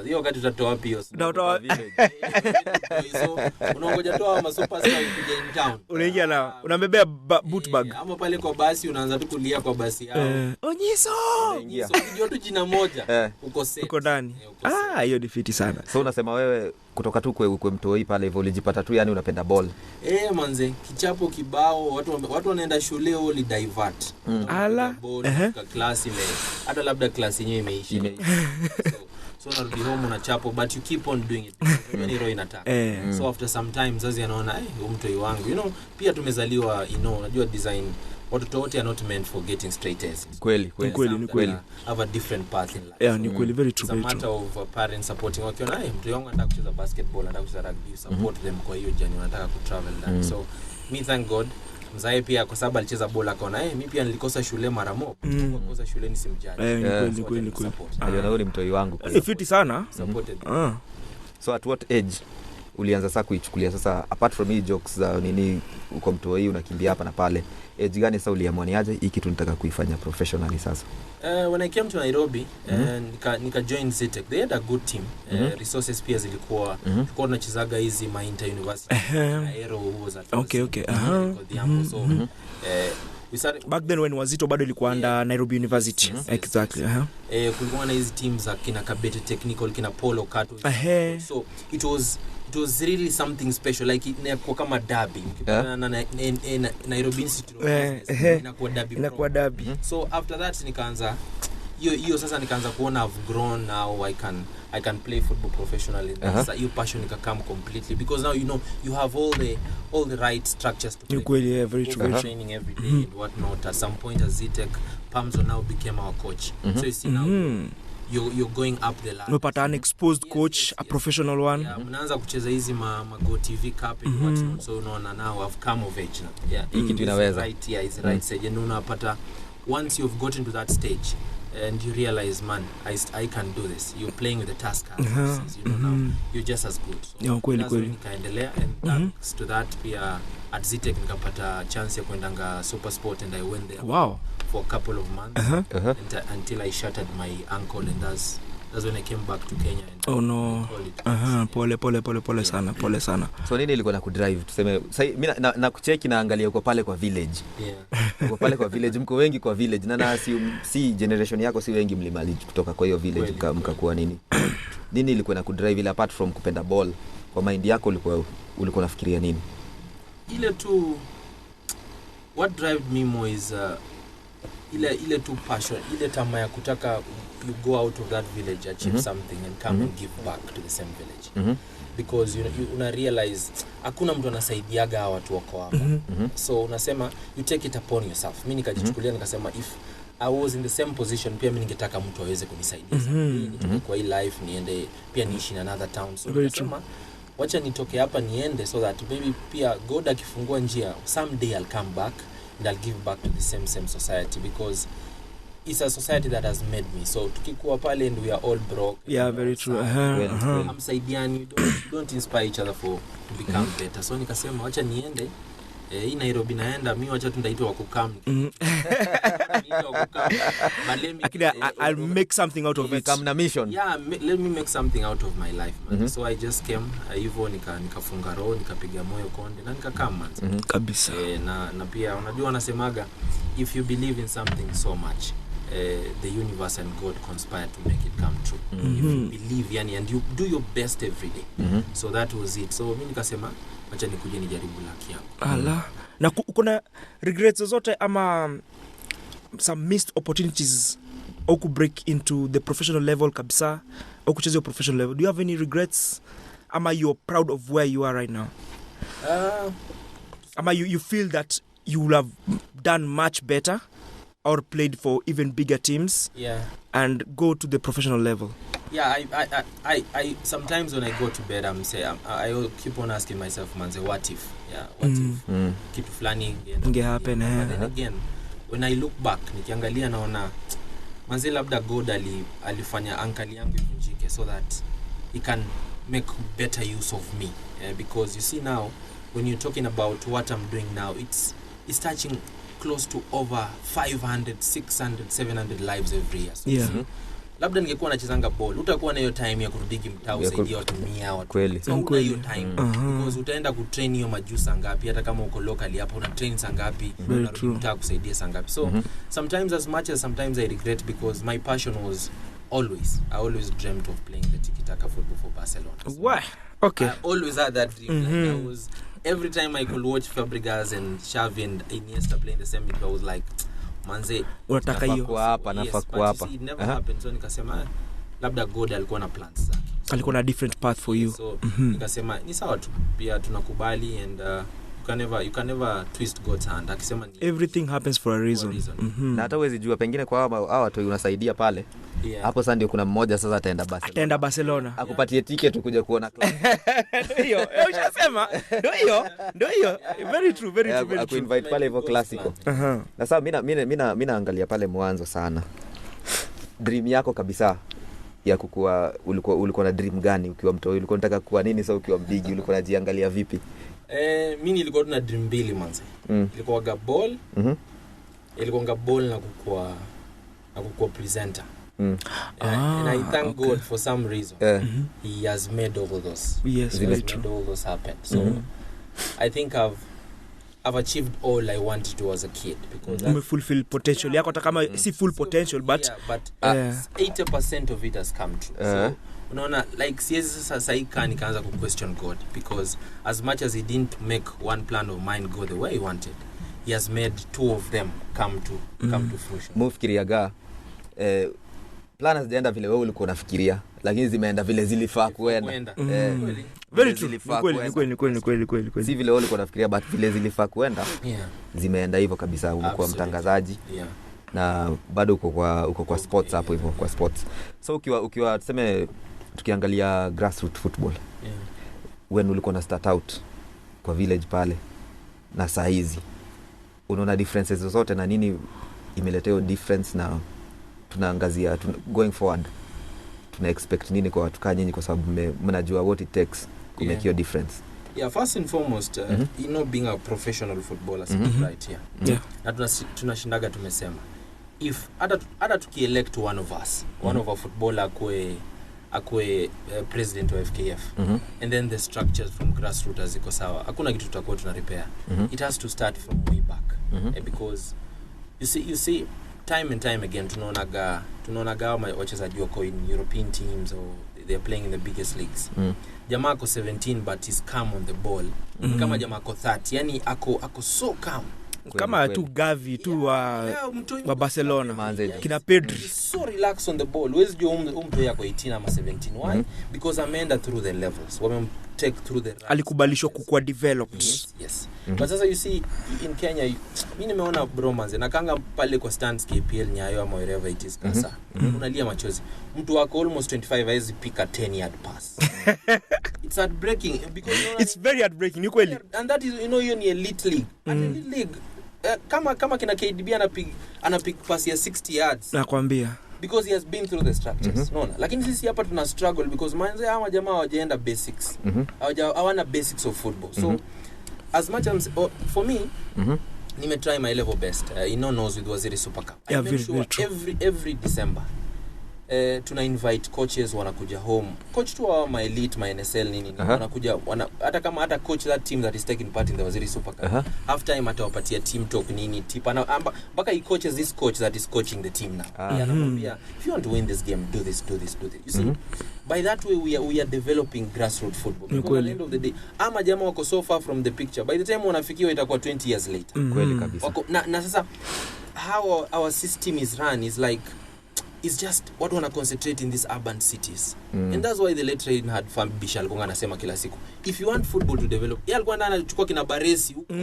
hiyo wakati utatoa wapi hiyo? Utatoa so unaongoja toa ma superstar kuja in town. Unaingia na unambebea boot bag. Ama pale kwa basi unaanza tu kulia kwa basi yao. Onyiso. Unajua tu jina moja uko safe. Uko ndani. Hiyo ni fiti sana. So unasema wewe kutoka tu kwa mtoi pale hivyo ulijipata tu yani unapenda ball. Manze kichapo kibao watu wanaenda shule wali divert. Kwa class hata labda class yenyewe imeisha. So narudi home unachapo but you keep on doing it. Ni roho inataka. So after some time mzazi anaona mtoi wangu pia tumezaliwa unajua design watoto wote are not meant for getting straight A's. Kweli. Have a different path in life. Ni kweli, very true. It's a matter of parents supporting wakiona mtu wangu anataka kucheza basketball, anataka kucheza rugby, support them kwa hiyo journey wanataka kutravel ndani. So me thank God mzae pia kwa sababu alicheza bola akaona mimi pia nilikosa shule mara moja. Kukosa shule nisimjali. Ni kweli. Aliona ni mtoi wangu. Ni fiti sana. Supported. So at what age ulianza sasa kuichukulia sasa apart from hii jokes za nini uko mtoi unakimbia hapa na pale, age gani sasa uliamua niaje hii kitu nataka kuifanya professionally sasa? When I came to Nairobi nika join Zitech, they had a good team. Resources pia zilikuwa tunachezaga hizi ma inter university. Aero was at so we started back then when Wazito bado ilikuwa under Nairobi University. Exactly. Kulikuwa na hizi teams za kina Kabete Technical, kina Polo Kato. So it was really something special, like inakuwa kama derby na Nairobi Institute inakuwa derby. So after that nikaanza hiyo sasa nikaanza kuona I've grown now, I can play football professionally. Sasa hiyo passion ikakam completely because now you have all the right structures to play. Kweli, very true. Training every day and what not. At some point as Zitech, Pamzo now became our coach. So you see now you're going up the ladder. Umepata an exposed coach, a professional one. Mnaanza kucheza hizi ma Go TV Cup and what not. So unaona now I've come of age now. Hii kitu inaweza. Right, it's right stage. And unapata once you've gotten to that stage and you realize, man, I can do this. You're playing with the Tusker. Now you're just as good. So kweli. Nikaendelea and thanks to that pia at Zitech nikapata chance ya kuendanga Super Sport and I went there. Wow. for a couple of months until I shattered my ankle, and that's when I came back to Kenya. And oh no. Pole sana. So nini ilikuwa na kudrive tuseme mimi na kucheki naangalia uko pale kwa village. Uko pale kwa village, mko wengi kwa village na si generation yako si wengi mlimali kutoka kwa hiyo village mkakuwa nini. Nini ilikuwa na kudrive ile apart from kupenda ball? Kwa mind yako ulikuwa unafikiria nini? Ile tu what drive me more is ile tu passion, ile tamaa ya kutaka you go out of that village, achieve something and come and give back to the same village. Because you una realize hakuna mtu anasaidiaga watu wako hapa. So unasema you take it upon yourself. Mimi nikajichukulia nikasema if I was in the same position pia mimi ningetaka mtu aweze kunisaidia. Nitoke kwa hii life niende pia niishi in another town. So nikasema wacha nitoke hapa niende so that maybe pia God akifungua njia someday I'll come back and I'll give back to the same society, because it's a society that has made me. So tukikuwa pale and we are all broke. Yeah, very true. Amsaidiani, don't inspire each other to become better. So nikasema wacha niende hii Nairobi naenda mimi, wacha tundaitwa wakukam. I'll make something out of it. Come na mission. Yeah, let me make something out of my life, man. So I just came hivyo nikafunga roho, nikapiga moyo konde na nikakam man. Kabisa. Na pia unajua wanasemaga if you believe in something so much, the universe and God conspire to make it come true. If you believe yani and you do your best every day. So that was it. So mimi nikasema acha nikuje nijaribu luck yangu. Na kuna regrets zote ama some missed opportunities au ku break into the professional level kabisa au kucheza professional level? Do you have any regrets ama you're proud of where you are right now? Ama you feel that you would have done much better or played for even bigger teams and go to the professional level? Yeah, I sometimes when I go to bed I keep on asking myself, manze, what if? Yeah, what if kitu fulani inge happen? But then again, when I look back nikiangalia naona manze labda God alifanya ankle yangu ivunjike so that he can make better use of me. Because you see now when you're talking about what I'm doing now, it's touching close to over 500, 600, 700 lives every year. So labda ningekuwa nachezanga ball utakuwa na hiyo time ya kurudigi mtaa usaidia watu 100 watu. Kweli. So una hiyo time because utaenda kutrain hiyo majuzi sangapi, hata kama uko locally hapo una train sangapi, unataka kusaidia sangapi. So sometimes as much as sometimes I regret, because my passion was I always dreamt of playing the tiki-taka football for Barcelona. So why? Okay. I always had that dream. Like I was every time I could watch Fabregas and Xavi and Iniesta playing the same league, I was like, manze, unataka hiyo nafaa hapa. It never happened. So nikasema labda God alikuwa na plans zake. Alikuwa na different path for you. So nikasema ni sawa tu. Pia tunakubali and you can never twist God's hand. Akisema everything happens for a reason. Na hata uwezi jua pengine kwa hao watu unasaidia pale. Hapo sasa ndio kuna mmoja sasa ataenda Barcelona. Akupatie ticket ukuje kuona club. Ndio hiyo. Ushasema? Ndio hiyo. Very true, very true. Aku invite pale hivyo classico. Na sasa mimi naangalia pale mwanzo sana. Dream yako kabisa ya kukua, ulikuwa na dream gani ukiwa mtoto? Ulikuwa unataka kuwa nini sasa ukiwa mbigi? Ulikuwa unajiangalia vipi? Mimi nilikuwa na dream mbili manze. Ilikuwa ball. Ilikuwa ball na kukua presenter. And I thank God for some reason. He has made all those. Yes, all those happen. So I think I've achieved all I wanted to as a kid, because fulfill potential yako, hata kama si full potential, but 80% of it has come true. So unaona, like siwezi sasa nikaanza ku question God, because as much as he didn't make one plan of mine go the way he wanted, he has made two of them come to fruition. Mufikiriaga plans zienda vile wewe ulikuwa unafikiria, lakini zimeenda vile zilifaa kuenda. Very true. Kweli. Si vile wewe ulikuwa unafikiria, but vile zilifaa kuenda. Zimeenda hivyo kabisa. Ulikuwa mtangazaji. Na bado uko kwa sports hapo hivyo, kwa sports. So ukiwa tuseme tukiangalia grassroots football. When ulikuwa na start out kwa village pale na saa hizi, unaona differences zote na nini imeleteo difference, na tunaangazia going forward tuna expect nini kwa watu kama nyinyi, kwa sababu mnajua what it takes to make your difference? First and foremost, you know, being a professional footballer right here. Na tunashindaga tumesema if hata tukielect one of us, one of our footballer akwe president of FKF, and then the structures from grassroots ziko sawa, hakuna kitu tutakuwa tuna repair. It has to start from way back, because you see time and time again tunaonaga wachezaji wako in European teams or they're playing in the biggest leagues. Jamaa ako 17 but he's calm on the ball. Kama jamaa ako 30, yani ako so calm. Kama tu Gavi tu wa Barcelona, kina Pedri. He's so relaxed on the ball. Where's your mtu yako 18 ama 17? Why? Because ameenda through the levels. Take through the alikubalishwa kukua developed. Yes. But sasa you see in Kenya, mimi nimeona bromance nakanga pale kwa stands KPL Nyayo ama wherever it is kasa. Unalia machozi. Mtu wako almost 25 hawezi pick a 10-yard pass. It's heartbreaking because it's very heartbreaking, ni kweli. And that is, you're in elite league. And elite league kama kina KDB anapick pass ya 60 yards. Nakwambia. Because he has been through the structures. No. Lakini sisi hapa tuna struggle because manze hawa jamaa hawajaenda basics. Hawana basics of football. So as much as for me, nime try my level best. Knows with Waziri Super Cup. Yeah, I make sure every December tuna invite coaches wanakuja home. Coach tu wa my elite, my NSL nini wanakuja hata kama hata coach that team that is taking part in the Waziri Super Cup. Half time atawapatia team talk nini tip mpaka he coaches this coach that is coaching the team now. Anamwambia if you want to win this game, do this. You see, by that way we are developing grassroots football. Because at the end of the day ama jamaa wako so far from the picture, by the time wanafikiwa itakuwa 20 years later. Kweli kabisa. Na sasa how our system is run is like it's just what wanna concentrate in these urban cities. And that's why the late train had Fam Bishal Konga anasema kila siku, if you want football to develop, yeye alikuwa anachukua kina Baresi huko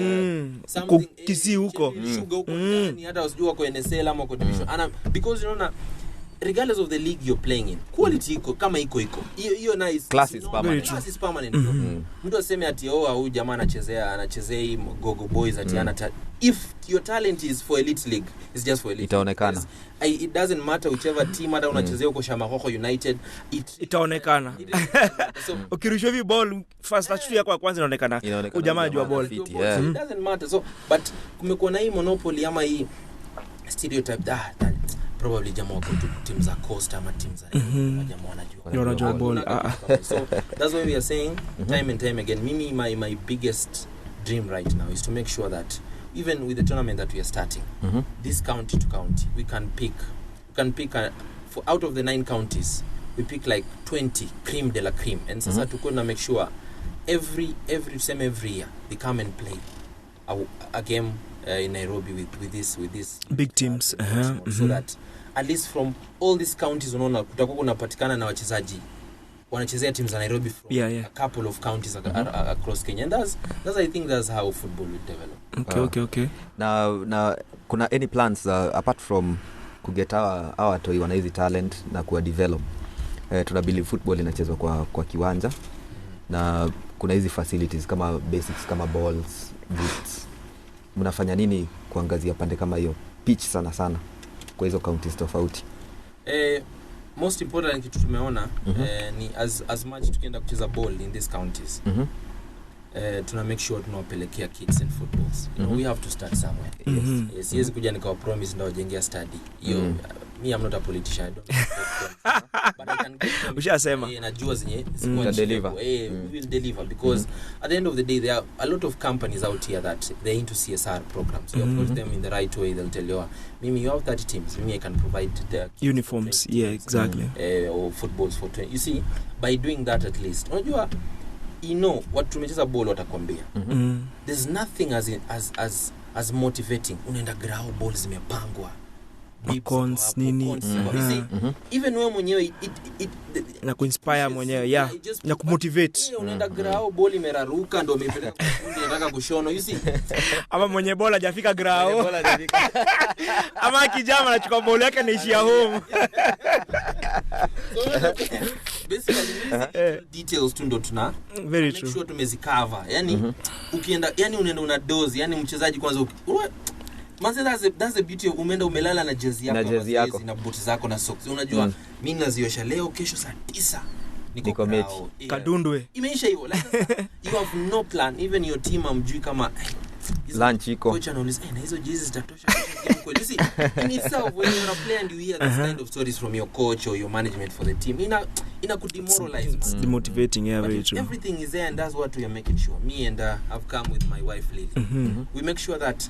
something kisi huko sugar huko ndani, hata usijua kwa NSL ama kwa division because regardless of the league you're playing in, quality iko kama iko hiyo nice, class is permanent. Mtu aseme ati huyu jamaa anachezea hii Gogo Boys ati if your talent is for elite league, it's just for elite, itaonekana. It doesn't matter whichever team hata unachezea uko Shamahoho United, itaonekana. So ukirushwa hivi ball first touch yako ya kwanza inaonekana ujamaa anajua ball. It doesn't matter. So but kumekuwa na hii monopoly ama hii stereotype probably jamaa wako tu team za Coast ama team za jamaa wanajua ball. So that's why we are saying time and time again, my biggest dream right now is to make sure that even with the tournament that we are starting, this county to county, we can pick for out of the 9 counties, we pick like 20 cream de la cream, and sasa to go make sure every year they come and play a game in Nairobi with this big teams, so that at least from all these counties unaona kutakuwa kunapatikana na wachezaji wanachezea teams za Nairobi from a couple of counties across Kenya, and that's I think that's how football will develop. Okay. Na kuna any plans apart from kuget our toy wana hizi talent na kuwa develop, tuna believe football inachezwa kwa kiwanja na kuna hizi facilities kama basics kama balls, boots. Mnafanya nini kuangazia pande kama hiyo pitch sana kwa hizo counties tofauti? Most important kitu tumeona ni as much tukienda kucheza ball in these counties, tuna make sure tunawapelekea kids and footballs. We have to start somewhere. Yes, siwezi kuja nikawa promise ndio wajengea study. Me I'm not a politician, but I can get them. Ushasema najua zenye deliver. We will deliver because at the end of the day there are a lot of companies out here that they're into CSR programs. So you approach them in the right way, they'll tell you, Mimi, you have 30 teams, Mimi, I can provide the uniforms, exactly, or footballs for 20. You see, by doing that at least, unajua what tumecheza ball watakwambia. There's nothing as motivating. Unaenda grao balls zimepangwa. Cons nini. Even wewe mwenyewe na kuinspire mwenyewe, na kumotivate. Unaenda grao ball imeraruka ndio umepeleka kwa fundi anataka kushono, you see. Ama mwenye bola hajafika grao. Ama kijana anachukua ball yake anaishia home. Basically details tu ndo tuna very true. Sure tumezikava. Yani ukienda, yani unaenda una dozi, yani mchezaji kwanza Manze, that's the beauty of umeenda umelala na jezi yako na buti zako na socks. Unajua mimi naziosha leo, kesho saa 9 niko mechi kadundwe. Imeisha hivyo. You have no plan, even your team amjui kama lunch iko. Coach anauliza na hizo jezi zitatosha You see, in itself, when you're a player and you hear this kind of stories from your coach or your management for the team, could demoralize. It's demotivating, yeah, very true. Everything is there, and that's what we are making sure. Me and I've come with my wife Lily. We make sure that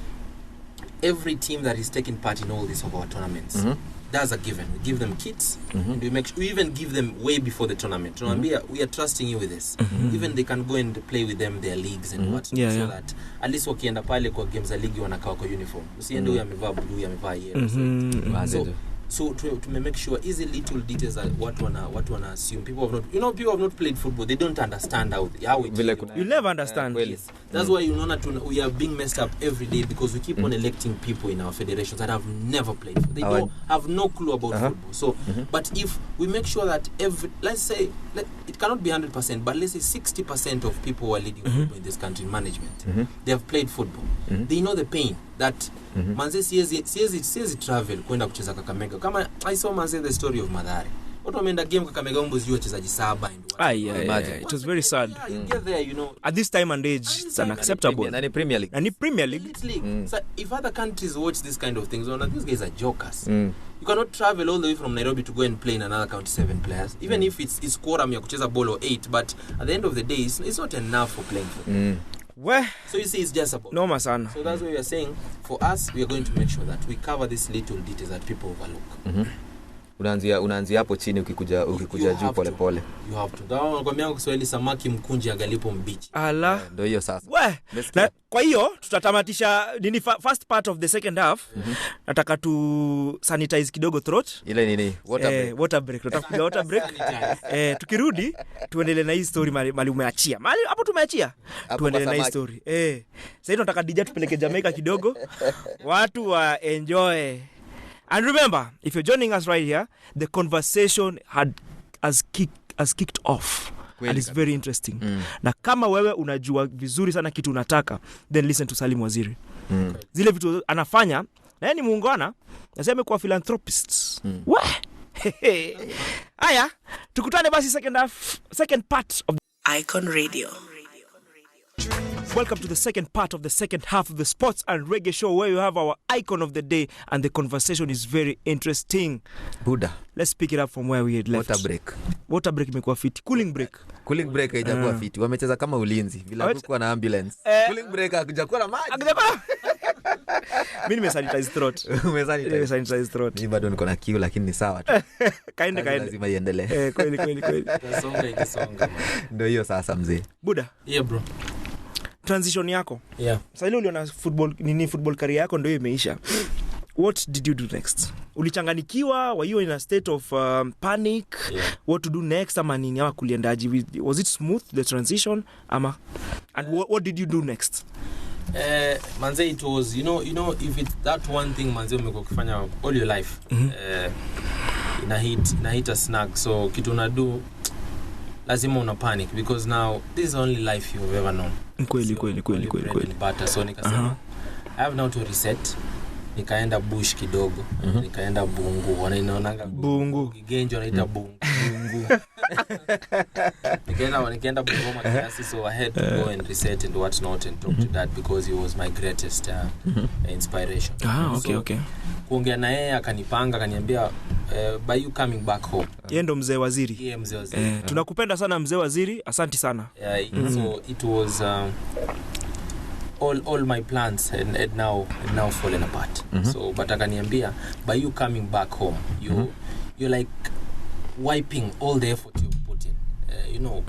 every team that is taking part in all these of our tournaments, that's a given. We give them kits, and we even give them way before the tournament. We are trusting you with this. Even they can go and play with them their leagues and what, so that at least wakienda pale kwa games za league wanakaa kwa uniform. Usiende huyu amevaa blue, amevaa yellow. So to make sure easy little details are what wanna assume. People have not played football. They don't understand how it is. You never understand. Yes. That's why we are being messed up every day because we keep on electing people in our federations that have never played. They don't have no clue about football. So, but if we make sure that let's say it cannot be 100%, but let's say 60% of people who are leading football in this country, management, they have played football. They know the pain that manze siezi travel kwenda kucheza Kakamega. Kama I saw manze the story of Madhare. Watu wameenda game Kakamega umbuzi wachezaji 7 and it was very sad. You get there, at this time and age it's unacceptable. And Premier League. So if other countries watch this kind of things, these guys are jokers. You cannot travel all the way from Nairobi to go and play in another country 7 players, even if it's quorum ya kucheza ball or 8, but at the end of the day it's not enough for playing football. Well, so you see, it's just about no masana. So that's what we are saying. For us, we are going to make sure that we cover these little details that people overlook. Unaanzia hapo chini ukikuja juu pole pole. You have to. Dawa nakwambia Kiswahili samaki mkunje angalipo mbichi. Ala. Ndio hiyo sasa. Na kwa hiyo tutatamatisha first part of the second half. Nataka tu sanitize kidogo throat. Ile nini? Water break. Tutakuja water break. Tukirudi tuendelee na hii story mali umeachia. Mali hapo tumeachia. Tuendelee na hii story. Sasa tunataka DJ tupeleke Jamaica kidogo. Watu wa enjoy. And remember, if you're joining us right here, the conversation has kicked off. And it's very interesting. Na kama wewe unajua vizuri sana kitu unataka, then listen to Salim Waziri. Zile vitu anafanya, na yeye ni muungwana, nasema kwa philanthropists. Aya, tukutane basi second part of Icon Radio. Welcome to the second part of the second half of the Sports and Reggae show, where you have our icon of the day, and the conversation is very interesting. Buddha. Let's pick it up from where we had left. Water break imekuwa fiti. Cooling break haijakuwa fiti. Wamecheza kama ulinzi bila kuwa na ambulance. Cooling break hakujakuwa na maji. Mimi nimesanitize throat. Nimesanitize throat. Mimi bado niko na kiu lakini ni sawa tu. Kaende. Lazima iendelee. Kweli. Tasonga. Ndio hiyo sasa mzee. Buddha. Yeah bro. Transition yako. Yeah. Sasa ile uliona football career yako ndio imeisha. What did you do next? Ulichanganikiwa? Were you in a state of panic? Yeah. What to do next? Ama nini ama kuliendaje? Was it smooth the transition? Ama and what did you do next? Manze, it was you know if it's that one thing manze umekuwa ukifanya all your life, ina hit a snag, so kitu unadu lazima una panic because now this is the only life you've ever known. Kweli. But so nikasema I have now to reset. Nikaenda bush kidogo, nikaenda bungu, wanainaonanga bungu kigenjo wanaita bungu. Nikaenda bungu kiasi, so I had to go and reset and what not and talk to that because he was my greatest inspiration. Okay. Kuongea na yeye akanipanga akaniambia by you coming back home. Yeye ndo mzee Waziri. Yeah, mzee Waziri. Tunakupenda sana mzee Waziri, asante sana. So it was all my plans had now fallen apart. So but akaniambia by you coming back home you're like wiping all the effort you've put in,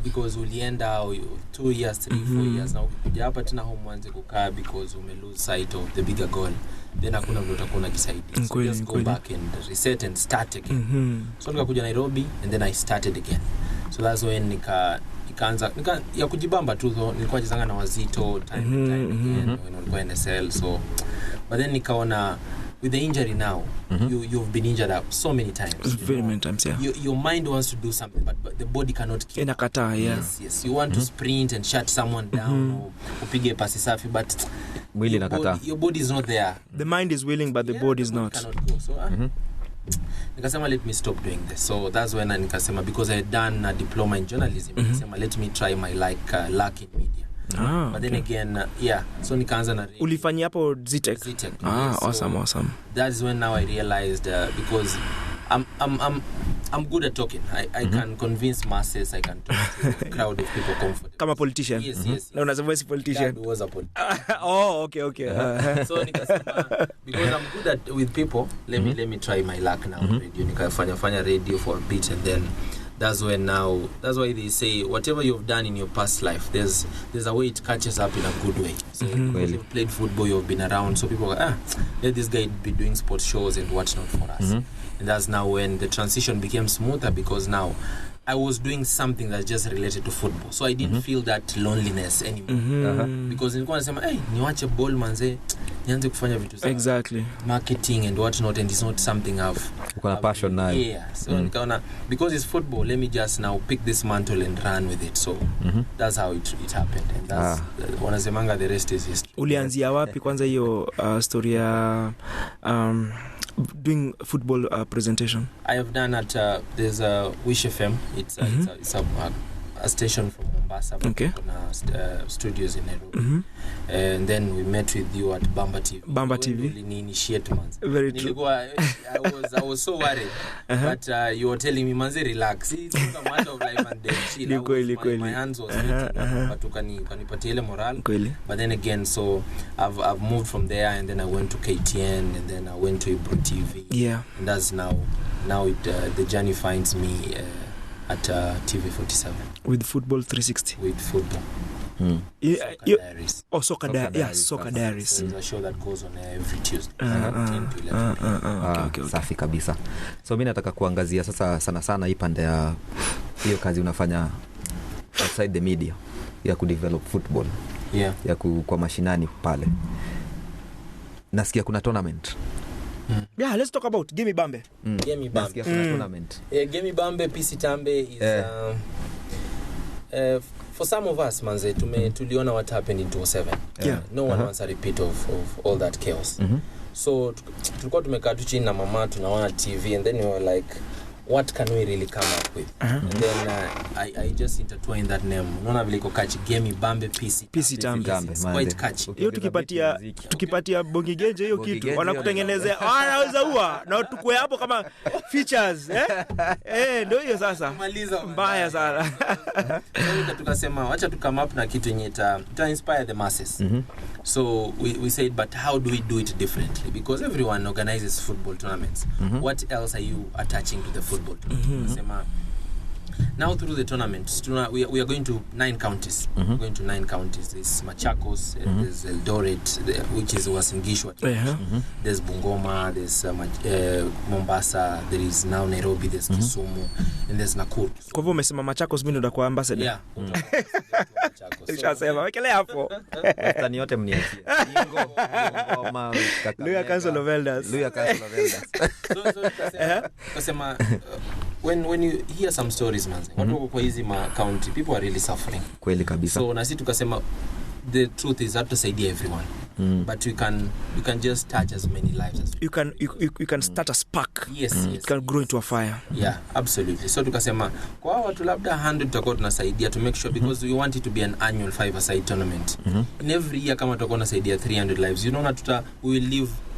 because ulienda 2 years 3-4 years now ukija hapa tena home mwanze kukaa because lose sight of the bigger goal, then hakuna mtu atakuwa kisaidia. So just go back and reset and start again. So nikakuja Nairobi and then I started again. So that's when nikaanza ya kujibamba tu, nilikuwa jizanga na Wazito time again when nilikuwa NSL. So but then nikaona with the injury now, you've been injured up so many times. Very many times, yeah. Your mind wants to do something, but the body cannot keep. Inakataa, yeah. Yes. You want to sprint and shut someone down or upige pasi safi, but mwili inakataa. Your body is not there. The mind is willing, but the body is not. Cannot go. So nikasema let me stop doing this. So that's when nikasema, because I had done a diploma in journalism, nikasema let me try my luck in media. But then again so nikaanza na radio. Ulifanya hapo Zitec? Awesome. That's when now I realized because I'm good at talking. I can convince masses. I can talk to a crowd of people comfortably. Kama politician? Yes. No, unasema si politician. Dad was a politician. Okay. So nikasema because I'm good at with people, let me try my luck now. Radio nikafanya radio for a bit, and then that's why they say whatever you've done in your past life, there's a way it catches up in a good way. So you've played football, you've been around, so people go, let this guy be doing sports shows and whatnot for us. And that's now when the transition became smoother, because now I was doing something that's just related to football, so I didn't feel that loneliness anymore. Because nilikuwa nasema niwache ball manze, nianze kufanya vitu sana, exactly, marketing and whatnot, and it's not something I've got passion now. So nikaona because it's football, let me just now pick this mantle and run with it. So that's how it happened, and that's wanasemanga the rest is history. Ulianzia wapi kwanza hiyo story ya doing football presentation? I have done at there's a Wish FM. It's a station from Mombasa. Okay. Studios in Nairobi. And then we met with you at Bamba TV. Bamba TV. Very true. I was so worried. But you were telling me, manze, relax. It's a matter of life and death. My hands was waiting. But ukanipatia ile moral. But then again, so I've moved from there, and then I went to KTN, and then I went to Ibro TV. Yeah. And that's now the journey finds me at TV 47 with Football 360. With football. Soccer Diaries. There's a show that goes on every Tuesday. 10 to 11. Okay. Safi kabisa. So mimi nataka kuangazia sasa sana hii pande ya hiyo kazi unafanya outside the media ya kudevelop football. Yeah. Ya kwa mashinani pale. Nasikia kuna tournament. Yeah, let's talk about Gimme Bambe. Gimme Bambe. Tournament. Gimme Bambe PC Tambe is for some of us, manze, tuliona what happened in 2007. No one wants a repeat of all that chaos. So tulikuwa tumekaa tu chini na mama tunaona TV, and then we were like, what can we really come up with? And then I just intertwined that name. Unaona vile iko catchy, Gimme Bambe PC Tambe. It's quite catchy. Hiyo tukipatia Bongi Genje hiyo kitu wanakutengenezea wanaweza huwa na tukue hapo kama features ndio hiyo sasa mbaya sana. So tukasema acha tu come up na kitu yenye ta inspire the masses. So we said, but how do we do it differently? Because everyone organizes football tournaments. What else are you attaching to the football tournament? Now through the tournament, we are going to 9 counties. We're going to 9 counties. There's Machakos, there's Eldoret, which is Uasin Gishu. There's Bungoma, there's Mombasa, there is now Nairobi, there's Kisumu, and there's Nakuru. Kwa hivyo umesema Machakos, mimi ndo kwa ambassador. Yeah. Nishasema wekele hapo. Wastani yote mniachie. Bungoma, Luya Council of Elders. So kasema when you hear some stories, man, watu kwa hizi county, people are really suffering. Kweli kabisa. So nasi tukasema the truth is that to say everyone. But you can just touch as many lives as you can start a spark. Yes. It can grow into a fire. Yeah, absolutely. So tukasema kwa watu labda 100 tutakuwa tunasaidia to make sure, because we want it to be an annual 5-a-side tournament. In every year kama tutakuwa tunasaidia 300 lives, you know that we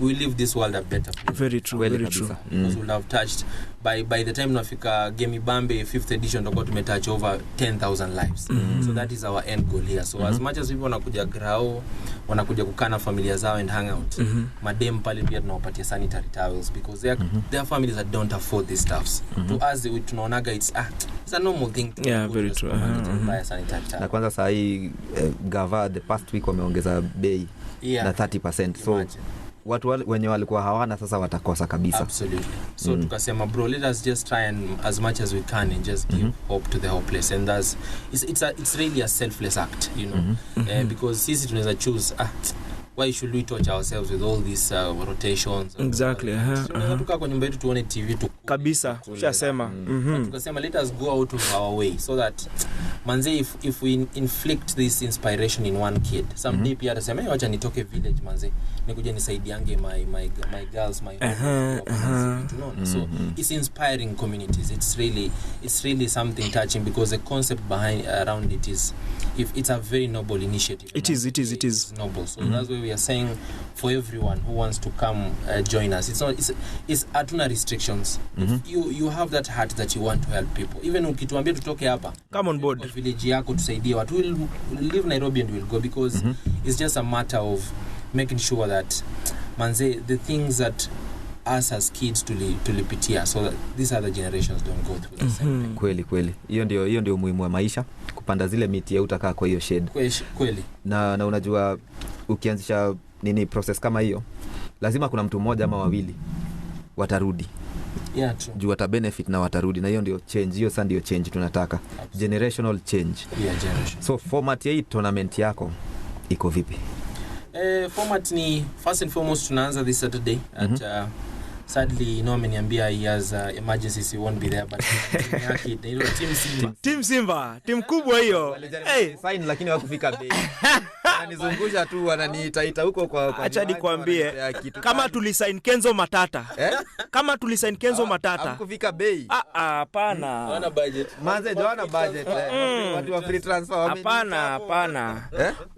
will leave this world a better place. Very true. Because we'll have touched by the time nafika Gimme Bambe 5th edition tutakuwa tumetouch over 10,000 lives. So that is our end goal here. So as much as people wanakuja grao, wanakuja kukana familia zao and hang out, madem pale pia tunawapatia sanitary towels, because their families that don't afford these stuffs. To us tunaonaga it's a normal thing to very true. Buy a sanitary towel. Na kwanza saa hii gava the past week wameongeza bei na 30%. So watu wenye walikuwa hawana sasa watakosa kabisa. Absolutely. So tukasema, bro, let us just try and as much as we can and just give hope to the hopeless, and that's it's really a selfless act, you know. Because sisi tunaweza choose why should we touch ourselves with all these rotations? Exactly. Tuka kwa nyumba yetu tuone TV tu kabisa. Ushasema. Tukasema let us go out of our way so that manze if we inflict this inspiration in one kid someday pia atasema hey, wacha nitoke village manze nikuje nisaidiange my girls my so it's inspiring communities. It's really something touching because the concept behind around it is if it's a very noble initiative. It is noble. So that's why we are saying for everyone who wants to come join us. It's atuna restrictions. If you have that heart that you want to help people, even ukituambia tutoke hapa, come on board village yako tusaidie watu, will leave Nairobi and will go because it's just a matter of making sure that manze the things that us as kids tulipitia so that these other generations don't go through the same thing. Kweli hiyo ndio muhimu wa maisha, kupanda zile miti ya utakaa kwa hiyo shade kweli na unajua ukianzisha nini process kama hiyo lazima kuna mtu mmoja ama wawili watarudi. Yeah, true. Juu wata benefit na watarudi, na hiyo ndio change, hiyo sasa ndio change tunataka. Absolutely. Generational change. Yeah, generation. So format ya hii tournament yako iko vipi? Format ni first and foremost tunaanza this Saturday at sadly no ameniambia he has emergencies, he won't be there, but team Simba team kubwa hiyo. Hey, fine, lakini wakufika bei. Wananizungusha tu, wananiita huko kwa acha nikwambie kama tulisign Kenzo Matata kama tulisign Kenzo Matata hakufika bei. Hapana, wana budget manze, hawana budget watu wa free transfer hapana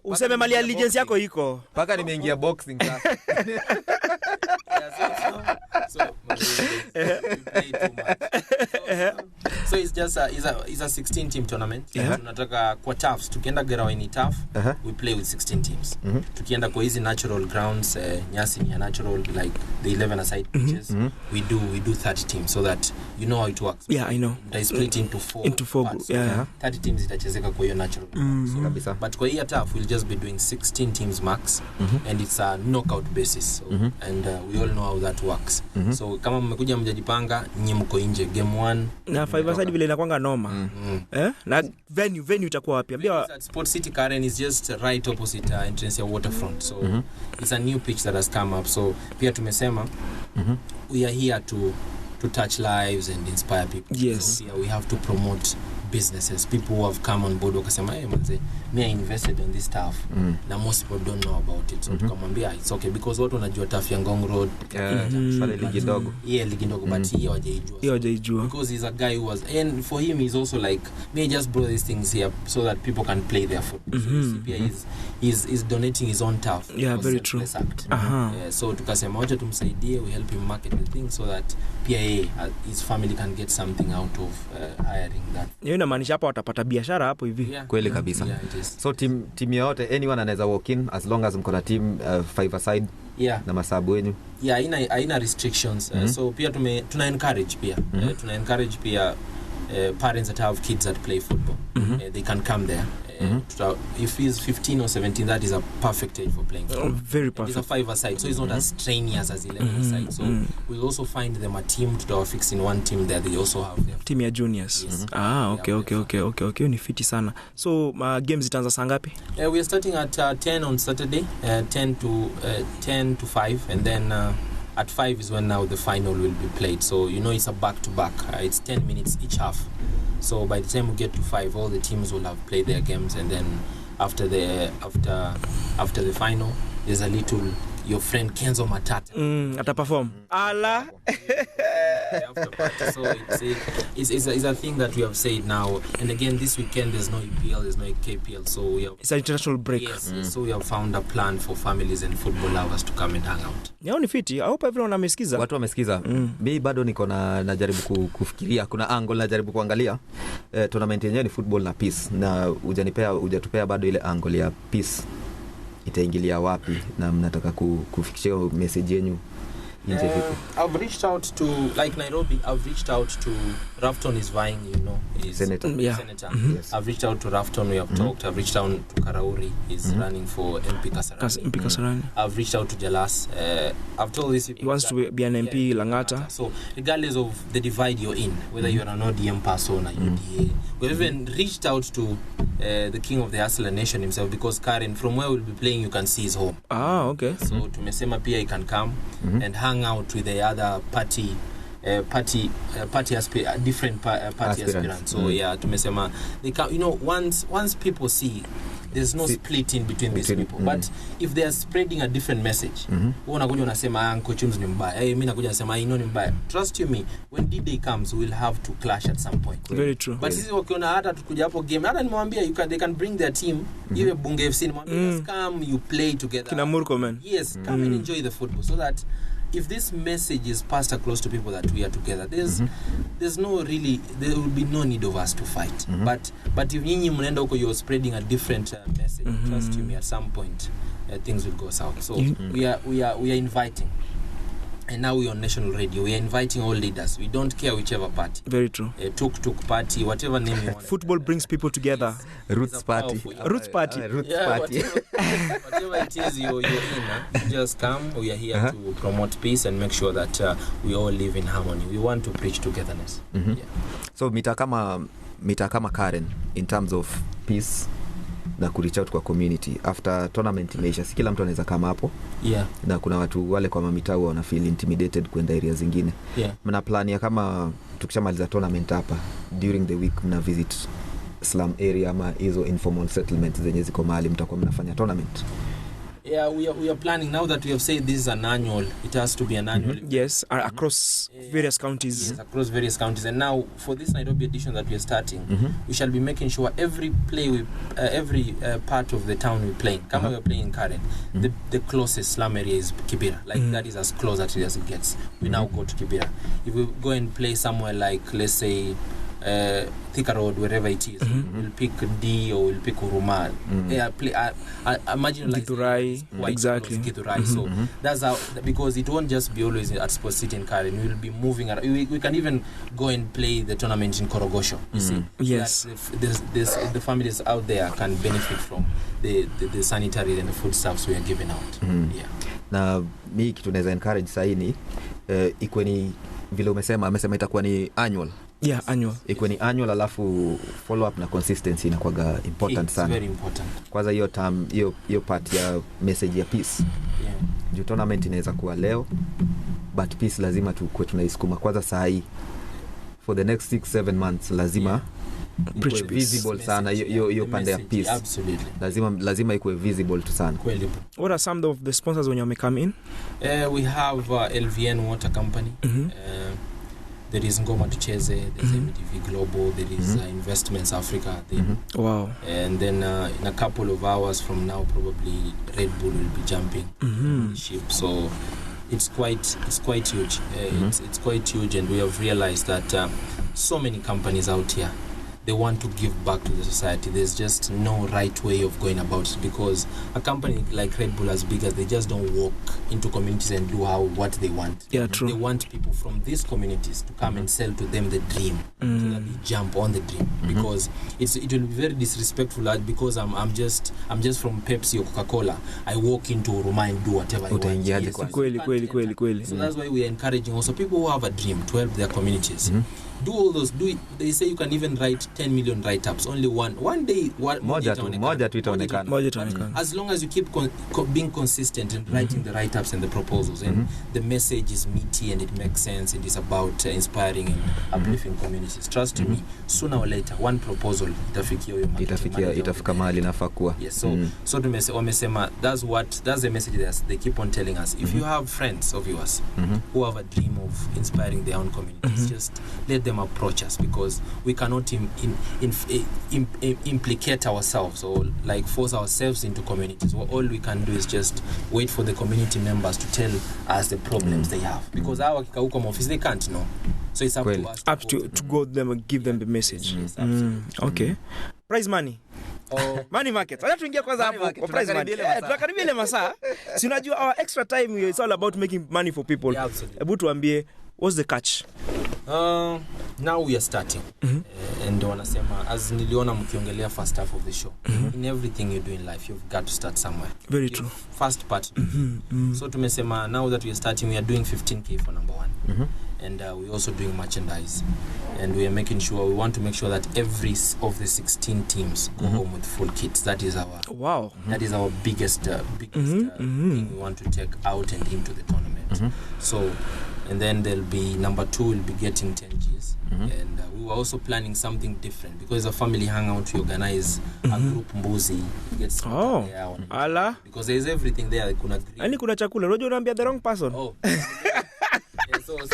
useme mali allegiance yako iko paka nimeingia boxing class. So it's just it's a 16 team tournament. Tunataka kwa TAFs tukienda Geraweni TAF we play with 16 teams. Tukienda kwa hizi natural grounds nyasi ni natural like the 11 aside pitches we do 30 teams so that you know how it works. Yeah, I know. They split into four parts. Yeah. 30 teams itachezeka kwa hiyo natural grounds. So, but kwa hiyo TAF we'll just be doing 16 teams max and it's a knockout basis. So, and we all know how that works. So kama mmekuja mjajipanga nyinyi mko nje game 1 na 5 aside vile inakuanga noma. Na venue itakuwa wapi? Sport City Karen is just right opposite entrance ya Waterfront. So it's a new pitch that has come up. So pia tumesema we are here to touch lives and inspire people. Yes. So we have to promote businesses, people who have come on board wakasema hey manze me I invested on this stuff na most people don't know about it, so tukamwambia it's okay because watu wanajua TAF ya Ngong Road pale ligi ndogo but hiyo hajaijua because he's a guy who was, and for him he's also like me just brought these things here so that people can play their football. So he's donating his own TAF. Yeah, very true. So tukasema wacha tumsaidie, we help him market the thing so that pia his family can get something out of hiring that. Hiyo inamaanisha hapa watapata biashara hapo hivi. Kweli kabisa. So team yote anyone anaweza walk in as long as mko na team 5 aside na masabu wenu. Haina restrictions. So pia tuna encourage pia parents that have kids that play football. They can come there. If he's 15 or 17, that is a perfect age for playing football. Very perfect. It's a 5-a-side, so it's not as strenuous as 11-a-side. So we'll also find them a team to fix in one team there. They also have their team ya juniors. Yes. Okay. Ni fiti sana. So games itaanza saa ngapi? We are starting at 10 on Saturday, 10 to 5, and then at 5 is when now the final will be played. So you know it's a back-to-back. It's 10 minutes each half. So by the time we get to 5, all the teams will have played their games, and then after the final, there's a little your friend Kenzo Matata ata perform ala after party. So it's a thing that we have said now, and again this weekend there's no EPL, there's no KPL, so it's an international break. Yes. So we have found a plan for families and football lovers to come and hang out. Ni fiti. I hope everyone amesikiza. Watu wamesikiza. Mimi bado niko na jaribu kufikiria, kuna angle na jaribu kuangalia. Tournament yenyewe ni football na peace, na hujatupea bado ile angle ya peace itaingilia wapi, na mnataka kufikishia message yenu nje vipi? I've reached out to, like Nairobi, I've reached out to Rafton is vying, is Senator. Yes. I've reached out to Rafton, we have talked. I've reached out to Karauri, he's running for MP Kasarani. I've reached out to Jalas. I've told this he wants to be an MP Langata. So regardless of the divide you're in, whether you're an ODM person or UDA, we've even reached out to the king of the Hustler Nation himself, because Karen, from where we'll be playing, you can see his home. Okay. So tumesema pia he can come and hang out with the other party different party aspirants. So yeah, tumesema they can, once people see there's no split in between these people, but if they are spreading a different message, unakuja unasema Uncle Chums ni mbaya, mimi nakuja nasema Ainea ni mbaya. Trust you me, when D-Day comes we'll have to clash at some point. Very true. But sisi wakiona hata tukuja hapo game, hata nimwambia they can bring their team, iwe Bunge FC, nimwambia just come, you play together. Kina Murko, man. Yes, come and enjoy the football, so that if this message is passed across to people that we are together, there will be no need of us to fight. But if nyinyi mnaenda huko, you're spreading a different message, trust you me, at some point things will go south. So we are inviting, and now we're on national radio, we are inviting all leaders. We don't care whichever party. Very true. Tuk party, whatever name you want. Football brings people together. Roots party. Party. Whatever it is you're in, just come. We are here to promote peace and make sure that we all live in harmony. We want to preach togetherness. So mita kama Karen, in terms of peace na kureach out kwa community after tournament imeisha, si kila mtu anaweza kama hapo. Na kuna watu wale kwa mamitao wana feel intimidated kwenda area zingine. Mna plan ya kama tukishamaliza tournament hapa, during the week mna visit slum area ama hizo informal settlements zenye ziko mahali mtakuwa mnafanya tournament? We are planning, now that we have said this is an annual, it has to be an annual. Yes, across various counties. Yes, across various counties. And now for this Nairobi edition that we are starting, we shall be making sure every part of the town we play. Kama we are playing in Karen, the closest slum area is Kibera. Like that is as close as it gets. We now go to Kibera. If we go and play somewhere like, let's say, Thika Road, wherever it is, we'll pick D or we'll pick Uruma. Imagine like Githurai, exactly. Githurai. So that's how, because it won't just be always at Sports City in Karen. We'll be moving around. We can even go and play the tournament in Korogosho. You see, yes. The families out there can benefit from the sanitary and the food stuffs we are giving out. Na mi kitu naweza encourage saini ikuwe ni vile amesema itakuwa ni annual. Annual. Ikuwe ni annual, alafu follow up na consistency inakuwa important sana. It's very important. Kwanza hiyo part ya message ya peace. Juu tournament inaweza kuwa leo, but peace lazima tukue tunaisukuma kwanza saa hii. For the next 6-7 months lazima ikuwe visible sana hiyo pande ya peace. Absolutely. Lazima ikuwe visible tu sana. What are some of the sponsors when you come in? We have LVN Water Company. There is Ngoma Tucheze, there's MTV Global, there is Investments Africa. Wow. And then in a couple of hours from now, probably Red Bull will be jumping the ship. So it's quite huge. It's quite huge, and we have realized that so many companies out here, they want to give back to the society. There's just no right way of going about it, because a company like Red Bull, as big as, they just don't walk into communities and do what they want. True. They want people from these communities to come and sell to them the dream, so that they jump on the dream, because it will be very disrespectful, because I'm just from Pepsi or Coca-Cola. I walk into Uruma and do whatever I want. Yes, kweli. So that's why we are encouraging also people who have a dream to help their communities. Do all those. They say you can even write 10 million write-ups. Only one day. Moja tu itaonekana. As long as you keep being consistent in writing the write-ups and the proposals, and the message is meaty and it makes sense, it is about inspiring and uplifting communities. Trust me, sooner or later, one proposal itafika mahali nafaa kuwa. Yes, so wamesema that's the message they keep on telling us. If you have friends of yours who have a dream of inspiring their own communities, just let them approach us, because we cannot implicate ourselves or like force ourselves into communities. All we can do is just wait for the community members to tell us the problems they have, because our kikauko office they can't know. So it's up to us to go them and give them the message. Yes, okay. Prize money. Money market. Acha tuingie kwanza hapo kwa prize money. Tunakaribia ile masaa. Si unajua our extra time here, it's all about making money for people. Hebu tuambie, what's the catch? Now we are starting. And wanasema, as niliona mkiongelea first half of the show, in everything you do in life, you've got to start somewhere. Very true. First part. So tumesema, now that we are starting, we are doing 15K for number 1. And we're also doing merchandise, and we want to make sure that every of the 16 teams go home with full kits. That is our that is our biggest thing we want to take out and into the tournament. So And then there'll be number 2 will be getting 10 Gs. And we were also planning something different because a family hangout, we organize a group mbuzi gets there ala because there's everything there. Kuna yani kuna chakula unajua unaambia the wrong person.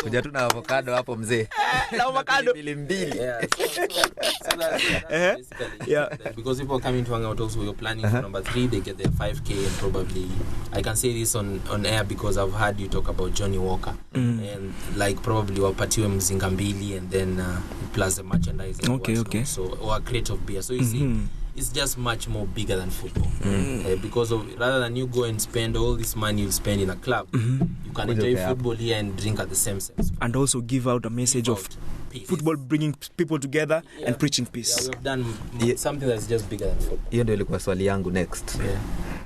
Kuja tu na avocado hapo mzee. Na avocado mbili. Because people are coming to hang out also, we're planning for number 3, they get their 5K, and probably I can say this on air because I've heard you talk about Johnny Walker and like probably wapatiwe mzinga mbili and then plus the merchandise. Okay. So or a crate of beer. So you see it's just much more bigger than football because of rather than you go and spend all this money you spend in a club, you can enjoy football here and drink at the same sense. And also give out a message of peace. Football bringing people together and preaching peace. Yeah, we've done something that's just bigger than football. Hiyo ndio ilikuwa swali yangu next.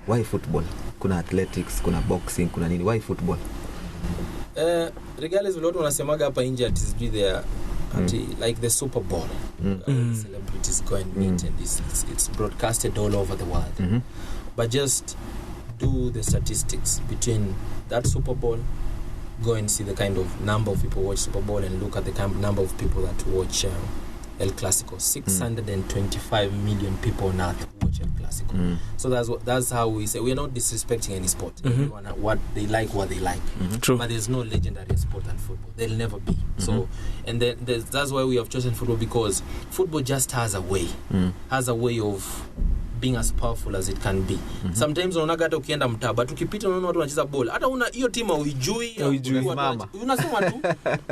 Why football? Kuna athletics, kuna boxing, kuna nini? Why football? Regardless of what wanasemaga hapa nje at is there like the Super Bowl, celebrities go and meet and it's broadcasted all over the world. But just do the statistics between that Super Bowl, go and see the kind of number of people watch Super Bowl and look at the number of people that watch El Clasico. 625 million people on earth watch El Clasico. So that's how we say we're not disrespecting any sport. Everyone what they like. True. But there's no legendary sport than football. There'll never be. So and then that's why we have chosen football, because football just has a way of being as powerful as it can be. Sometimes unaonaga hata ukienda mtaa but ukipita unaona watu wanacheza ball hata una hiyo timu huijui mama unasema tu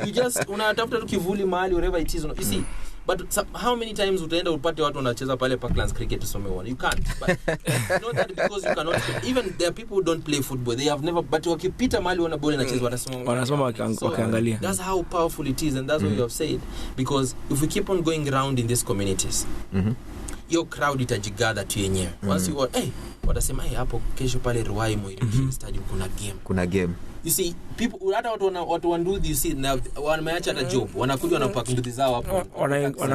you just unatafuta tu kivuli mahali wherever it is you see. But how many times utaenda upate watu wanacheza pale Parklands cricket usome one? You can't. But not that because you cannot. Even there are people who don't play football. They have never. But wakipita mahali wana ball inachezwa wanasoma wakaangalia. That's how powerful it is, and that's what you have said. Because if we keep on going around in these communities, your crowd itajigather tu yenyewe. Once you go, watasema hapo kesho pale Ruai Moiri stadium kuna game. You see, people hata watu wanduthi, you see, na wameacha hata job, wanakuja wanapaka nduthi zao hapo.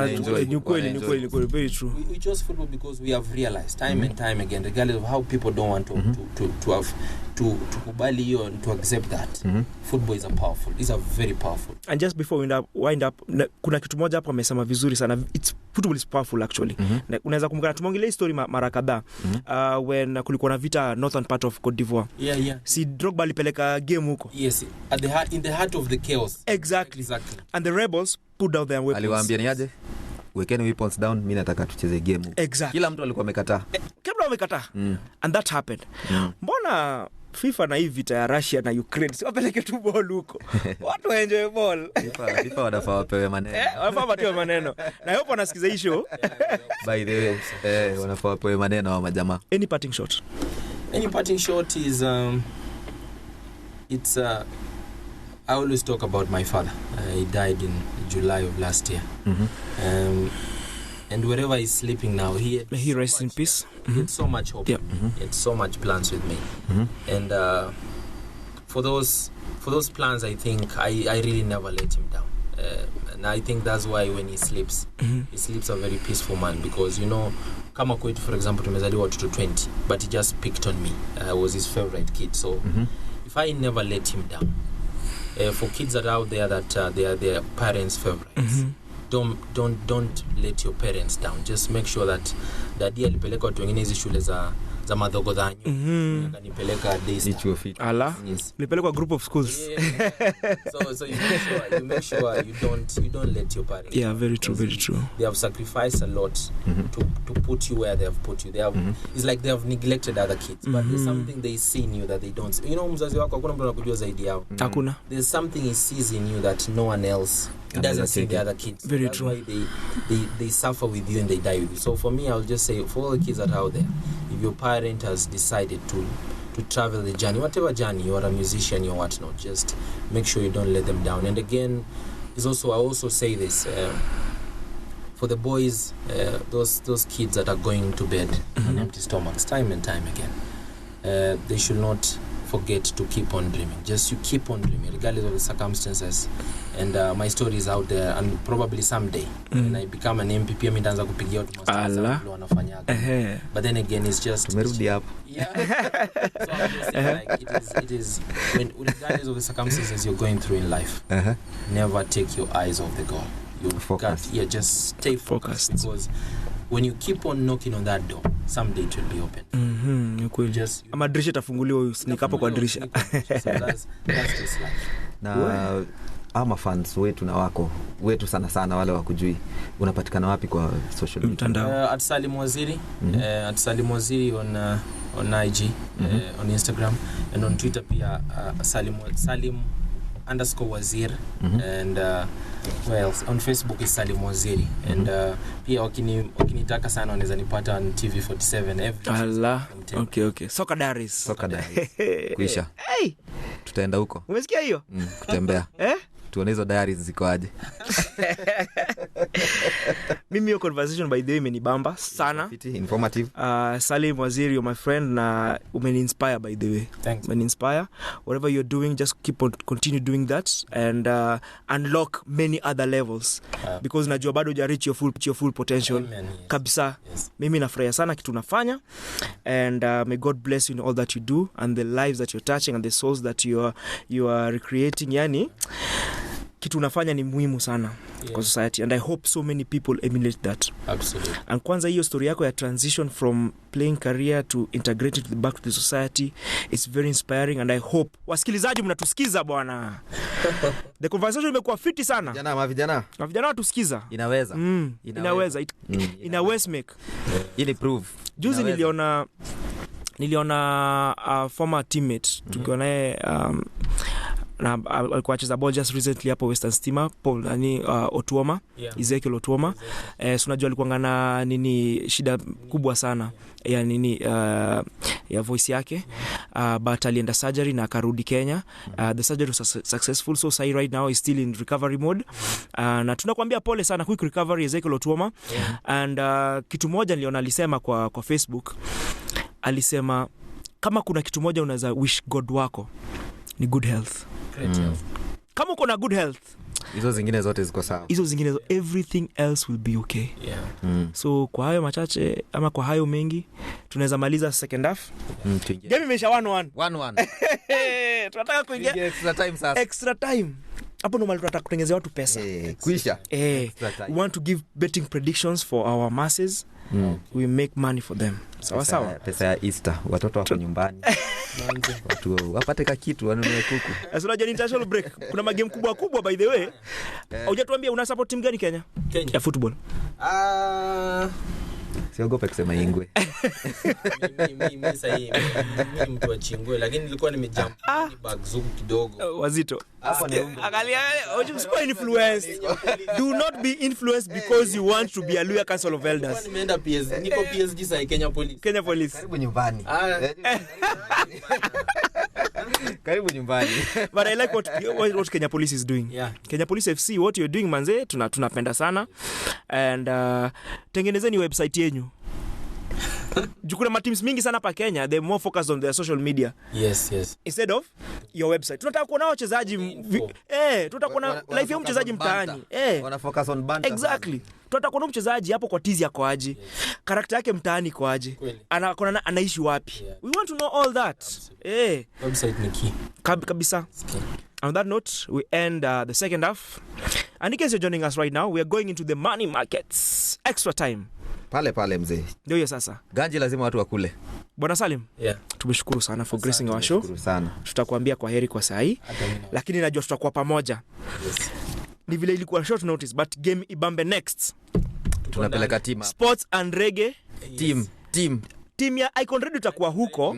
Enjoy. Ni kweli very true. We chose football because we have realized time and time again, regardless of how people don't want to have to kubali hiyo, to accept that football is a very powerful. And just before we wind up, kuna kitu moja hapo amesema vizuri sana. Football is powerful actually. Unaweza kumbuka tumongelea story mara kadhaa when kulikuwa na vita northern part of Cote d'Ivoire. Yeah. Si Drogba alipeleka game huko. Yes, in the heart of the chaos. Exactly. And the rebels put down their weapons. Aliwaambia ni aje? Wekeni weapons down, mimi nataka tucheze game. Exactly. Kila mtu alikuwa amekataa. And that happened. Mbona FIFA na hii vita ya Russia na Ukraine si wapeleke tu ball huko? Watu enjoy ball. FIFA wanafaa wapewe maneno. Wanafaa wapewe maneno. Na hapo wanasikiza hii show. By the way, wanafaa wapewe maneno wa majamaa. Any parting shot? Any parting shot is I always talk about my father. He died in July of last year. And wherever he's sleeping now, he rests in peace. He had so much hope. He had so much plans with me. And for those plans, I think I really never let him down. And I think that's why when he sleeps a very peaceful man, because kama kwetu, for example, tumezaliwa watoto 20, but he just picked on me. I was his favorite kid. So if I never let him down, for kids that are out there that they are their parents' favorites, don't let your parents down. Just make sure that daddy alipeleka watu wengine hizi shule za madhogo dhanyo. Kanipeleka Daystar. Ala. Nilipeleka group of schools. So you make sure you don't let your parents. Yeah, very true. They have sacrificed a lot to put you where they have put you. They have it's like they have neglected other kids, but there's something they see in you that they don't. Mzazi wako hakuna mtu anakujua zaidi yao. Hakuna. There's something he sees in you that no one else doesn't see the other kids. Very That's true. why they suffer with you and they die with you. So for me, I'll just say, for all the kids that are out there, if your parent has decided to travel the journey, whatever journey, you are a musician, you're whatnot, just make sure you don't let them down. And again, I also say this, for the boys, those kids that are going to bed on empty stomachs time and time again, they should not forget to keep on dreaming. Just you keep on dreaming regardless of the circumstances. And my story is out there, and probably someday when I become an MP pia nitaanza kupigia watu masters wanafanya. But then again it's just tumerudi hapo. Yeah. So I'm just saying, like it is when regardless of the circumstances you're going through in life, never take your eyes off the goal. You focus. Just stay focused because when you keep on knocking on that door, someday it will be open. You could just ama dirisha tafunguliwa, sneak hapo kwa dirisha. So that's just life. Na ama fans wetu na wako wetu sana wale wakujui, unapatikana wapi kwa social media? At Salim Waziri, at Salim Waziri on IG, on Instagram, and on Twitter pia Salim_Wazir, and well, on Facebook is Salim Waziri, and pia wakinitaka sana wanaweza nipata on TV47 every. Okay. Soka Daris. Kuisha. Hey, tutaenda huko. Umesikia hiyo? Kutembea. Tuone hizo diaries ziko aje. Mimi hiyo conversation by the way imenibamba sana. Informative. Salim Waziri, you're my friend na umeni-inspire by the way. Thanks. Umeni-inspire. Whatever you're doing, just continue doing that and unlock many other levels because najua bado huja reach your full potential. Amen, yes. Kabisa. Yes. Mimi nafurahia sana kitu unafanya, and may God bless you in all that you do and the lives that you're touching and the souls that you are recreating. Yani kitu unafanya ni muhimu sana kwa society, and I hope so many people emulate that. Absolutely. And kwanza hiyo story yako ya transition from playing career to integrating back to the society, it's very inspiring, and I hope wasikilizaji mnatusikiza bwana. The conversation imekuwa fiti sana. Vijana watusikiza. Inaweza. Inaweza. Inaweza make. Ili prove. Juzi niliona former teammate tukiwa naye na alikuwa acheza ball just recently hapo Western Stima, Otuoma, Ezekiel Otuoma. So unajua alikuwa na nini shida kubwa sana ya nini ya voice yake, but alienda surgery na akarudi Kenya. The surgery was successful, so say right now is still in recovery mode, na tunakuambia pole sana, quick recovery Ezekiel Otuoma. And kitu moja niliona alisema kwa Facebook, alisema kama kuna kitu moja unaweza wish God wako ni good health. Great health. Kama uko na good health, hizo zingine zote ziko sawa. Everything else will be okay. So kwa hayo machache ama kwa hayo mengi tunaweza maliza second half. Game imesha 1-1. Tunataka kuingia extra time. Hapo ndo mali tunataka kutengenezea watu pesa. Kuisha. We want to give betting predictions for our masses. We make money for them. Sawa. Pesa ya Easter, watoto wako nyumbani. Watu wapate kitu wanunue kuku. Asura jani international break. Kuna magame kubwa by the way. Hujatuambia una support team gani Kenya? Ya football. Siogope kusema Ingwe. Mimi sahi mtu wa Chingwe, lakini nilikuwa nimejump bag zuku kidogo. Wazito. Angalia, usikuwa influenced. Do not be influenced because you want to be a Luya Council of Elders. Nimeenda PSG, niko PSG sai Kenya Police. Karibu nyumbani. Karibu nyumbani. But I like what Kenya Police is doing. Kenya Police FC, what you're doing manze, tunapenda sana. And tengenezeni website yenu. Jukuna ma-teams mingi sana pa Kenya, they're more focused on their social media. Yes. Instead of your website. Tunataka kuona wachezaji tunataka kuona life ya mchezaji mtaani. Wana focus on banter. Exactly. Tunataka kuona mchezaji hapo kwa tizi yako aje. Character yake mtaani kwa aje. Anaishi wapi. We want to know all that. Website ni key. Kabisa. On that note, we end the second half. And in case you're joining us right now, we are going into the money markets. Extra time. Pale mzee. Ndio hiyo sasa. Ganji lazima watu wakule. Bwana Salim. Tumeshukuru sana for gracing our show. Tutakuambia kwa heri kwa saa hii. Lakini najua tutakuwa pamoja. Ni vile ilikuwa short notice, but game ibambe next. Tunapeleka team. Sports and Reggae team ya Icon Radio itakuwa huko.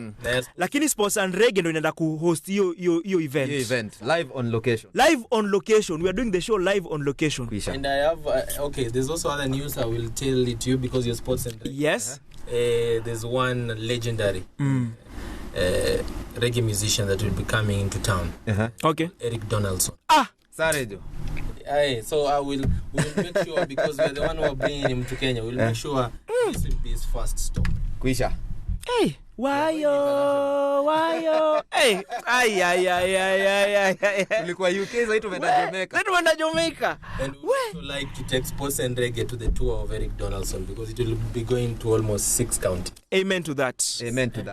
Lakini Sports and Reggae ndio inaenda ku-host hiyo event. Live on location. We are doing the show live on location. And I have there's also other news I will tell it to you because you're Sports and Reggae. Yes. There's one legendary reggae musician that will be coming into town. Okay. Eric Donaldson. Sarejo. So we'll make sure, because we're the one who are bringing him to Kenya, we'll make sure this will be his first stop. Kuisha. Hey, wayo. Hey, ay. Tulikuwa UK sasa tumeenda Jamaica. Sasa tumeenda Jamaica. And we also like to take sports and reggae to the tour of Eric Donaldson because it will be going to almost 6 counties. Amen to that.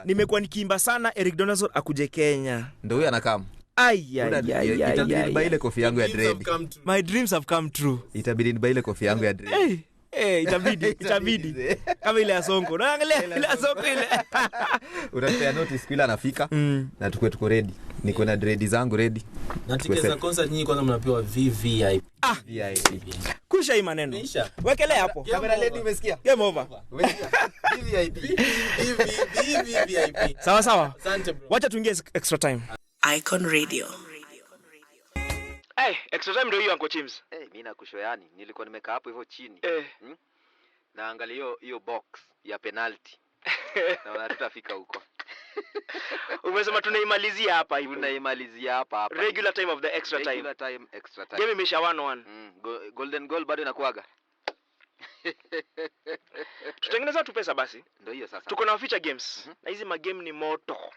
Nimekuwa nikiimba sana Eric Donaldson akuje Kenya. Ndio huyu anakam. Itabidi niba ile kofi yangu ya dread. My dreams have come true. Itabidi niba ile kofi yangu ya dread. Itabidi. Kama ile ya Sonko. Naangalia ile ya Sonko ile. Utapea notice kila anafika na tuko ready. Niko na dread zangu ready. Na tickets za concert nyinyi kwanza mnapewa VVIP. VIP. Kusha hii maneno. Wekelea hapo. Camera lady umesikia? Game over. VVIP. Sawa. Asante bro. Wacha tuingie extra time. Icon Radio. Extra time ndio hiyo Uncle Chims. Mimi nakushoyani nilikuwa nimekaa hapo hivyo chini. Naangalia hiyo box ya penalty. Na tutafika huko. Umesema tunaimalizia hapa hivi. Tunaimalizia hapa. Regular time of the extra time. Regular time extra time. Game imesha 1-1. Golden goal bado inakuaga. Tutengeneza tu pesa basi. Ndio hiyo sasa. Tuko na feature games. Na hizi magame ni moto.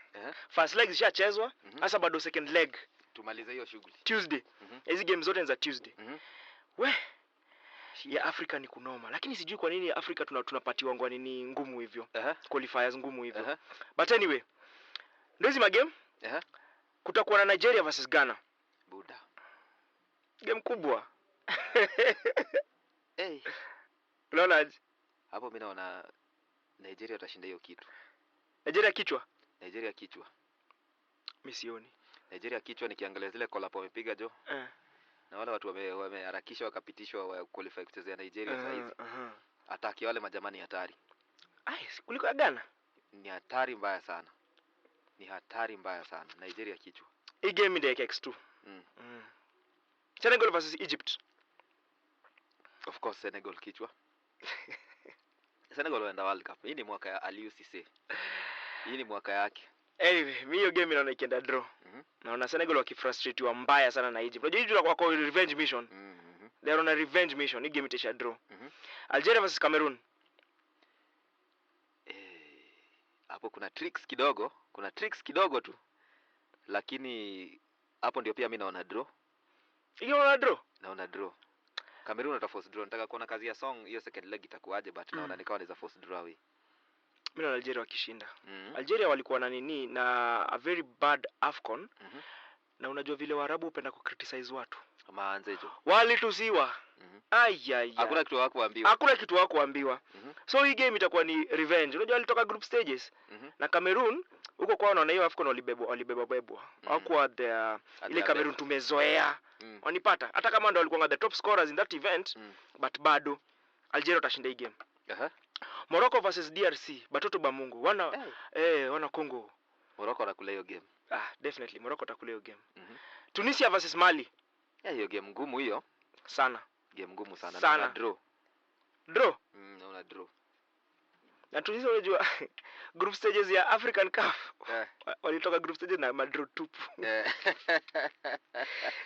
First leg zishachezwa, sasa bado second leg. Tumalize hiyo shughuli. Tuesday. Hizi games zote ni za Tuesday. Ya Afrika ni kunoma. Lakini sijui kwa nini Afrika tunapatiwa ngwa nini ngumu hivyo. Qualifiers ngumu hivyo. But anyway, ndio hizi magame. Kutakuwa na Nigeria versus Ghana. Buda. Game kubwa. Unaona hapo mimi naona Nigeria watashinda hiyo kitu. Nigeria kichwa. Mimi sioni. Nigeria kichwa nikiangalia zile collab wamepiga jo. Na wale watu wameharakisha wakapitishwa wa qualify kuchezea Nigeria sasa hivi. Ataki wale majamani hatari. Kuliko Ghana. Ni hatari mbaya sana. Nigeria kichwa. Hii game ndio X2. Senegal versus Egypt. Of course Senegal kichwa. Senegal wanaenda World Cup. Hii ni mwaka ya Aliou Cisse. Hii ni mwaka yake. Anyway, mimi hiyo game inaona ikienda draw. Naona Senegal wakifrustrate mbaya sana na Egypt. Unajua Egypt kwa revenge mission. They are on a revenge mission. Hii game itasha draw. Algeria versus Cameroon. Hapo kuna tricks kidogo tu. Lakini hapo ndio pia mimi naona draw. Naona draw. Cameroon ata force draw. Nataka kuona kazi ya song hiyo second leg itakuaje but naona nikawa naweza force draw hii. Mimi naona Algeria wakishinda. Algeria walikuwa na nini na a very bad AFCON. Na unajua vile Waarabu hupenda ku-criticize watu. Maanzejo. Walitusiwa. Hakuna kitu wako kuambiwa. So hii game itakuwa ni revenge. Unajua walitoka group stages. Na Cameroon huko kwao naona hiyo AFCON walibebwa. Hawakuwa ile Cameroon tumezoea. Wanipata hata kama ndio walikuwa the top scorers in that event but bado Algeria watashinda hii game. Morocco versus DRC batoto ba Mungu wana Congo. Morocco atakula hiyo game. Definitely Morocco atakula hiyo game. Tunisia versus Mali. Hiyo game ngumu hiyo sana. Game ngumu sana. Na draw. Naona draw. Na Tunisia unajua group stages ya African Cup. Walitoka group stages na draw tupu.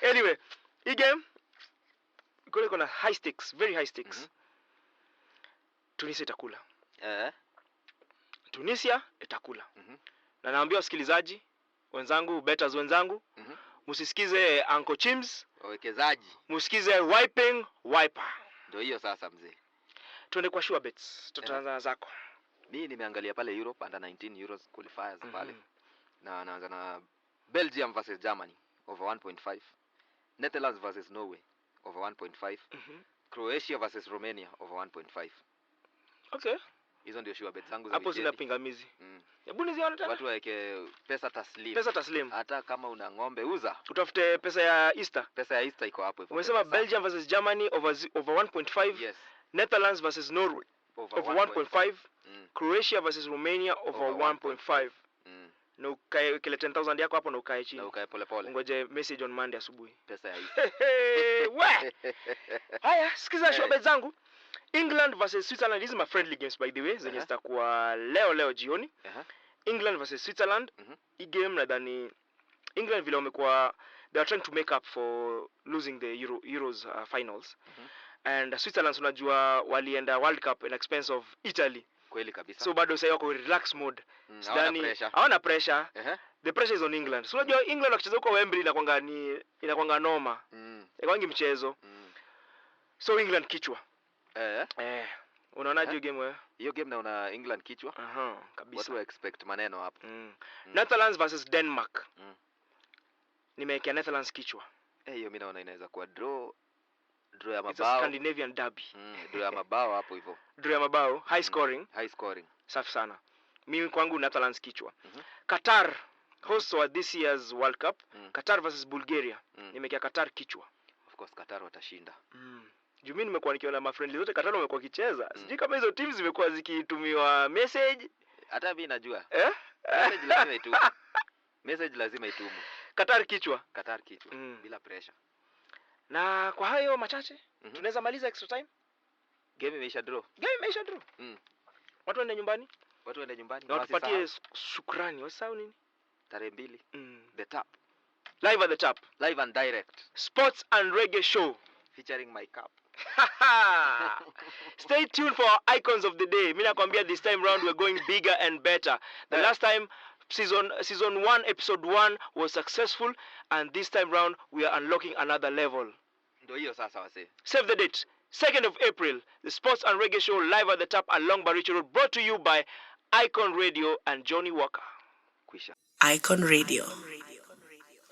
Anyway, hii game kuna high stakes, very high stakes. Tunisia itakula. Tunisia itakula. Na naambia wasikilizaji wenzangu, betters wenzangu, msisikize Uncle Chims, wawekezaji. Msikize wiping wiper. Ndio hiyo sasa mzee. Tuende kwa sure bets. Tutaanza zako. Mimi nimeangalia pale Europe under 19 Euros qualifiers pale. Na naanza na Belgium versus Germany over 1.5. Netherlands versus Norway over 1.5. Croatia versus Romania over 1.5. Okay. Hizo ndio sure bets zangu za hapo sina pingamizi. Hebu nizione tena. Watu waweke pesa taslim. Hata kama una ng'ombe uza. Utafute pesa ya Easter. Pesa ya Easter iko hapo. Umesema Belgium versus Germany over 1.5. Yes. Netherlands versus Norway over 1.5. Croatia versus Romania over 1.5. Na ukae kile 10,000 yako hapo na ukae chini. Na ukae pole. Ngoje message on Monday asubuhi. Pesa ya Easter. Haya, sikiza show bet zangu. England versus Switzerland is my friendly games by the way. Zenye zitakuwa leo jioni. England versus Switzerland. Hii game nadhani England vile wamekuwa they are trying to make up for losing the Euros finals. And Switzerland unajua walienda World Cup in expense of Italy. Kweli kabisa. So bado sasa wako relax mode. Hawana pressure. The pressure is on England. So unajua England wakicheza huko Wembley inakuanga noma. Ikawangi mchezo. So England kichwa. Unaonaje game wewe? Hiyo game naona England kichwa. Kabisa. Watu expect maneno hapo. Netherlands versus Denmark. Nimewekea Netherlands kichwa. Hiyo mimi naona inaweza kuwa draw ya mabao. It's a Scandinavian derby. Draw ya mabao hapo hivyo. Draw ya mabao, high scoring. High scoring. Safi sana. Mimi kwangu Netherlands kichwa. Qatar host wa this year's World Cup. Qatar versus Bulgaria. Nimewekea Qatar kichwa. Of course Qatar watashinda. Juu mimi nimekuwa nikiona ma friendly zote Qatar wamekuwa kicheza. Sijui kama hizo teams zimekuwa zikitumiwa message. Hata mimi najua. Message lazima itumu. Qatar kichwa. Bila pressure. Na kwa hayo machache, tunaweza maliza extra time? Game imeisha draw. Watu waende nyumbani? Na watupatie shukrani. Wasahau nini? Tarehe 2. The Tap. Live at the Tap. Live and direct. Sports and Reggae show. Featuring my cup. Stay tuned for our icons of the day. Mimi nakwambia this time round we're going bigger and better. The last time season 1 episode 1 was successful, and this time round we are unlocking another level. Ndio hiyo sasa wase. Save the date, 2nd of April, the Sports and Reggae show live at the Tap along Baricho Road, brought to you by Icon Radio and Johnny Walker. Kwisha. Icon Radio.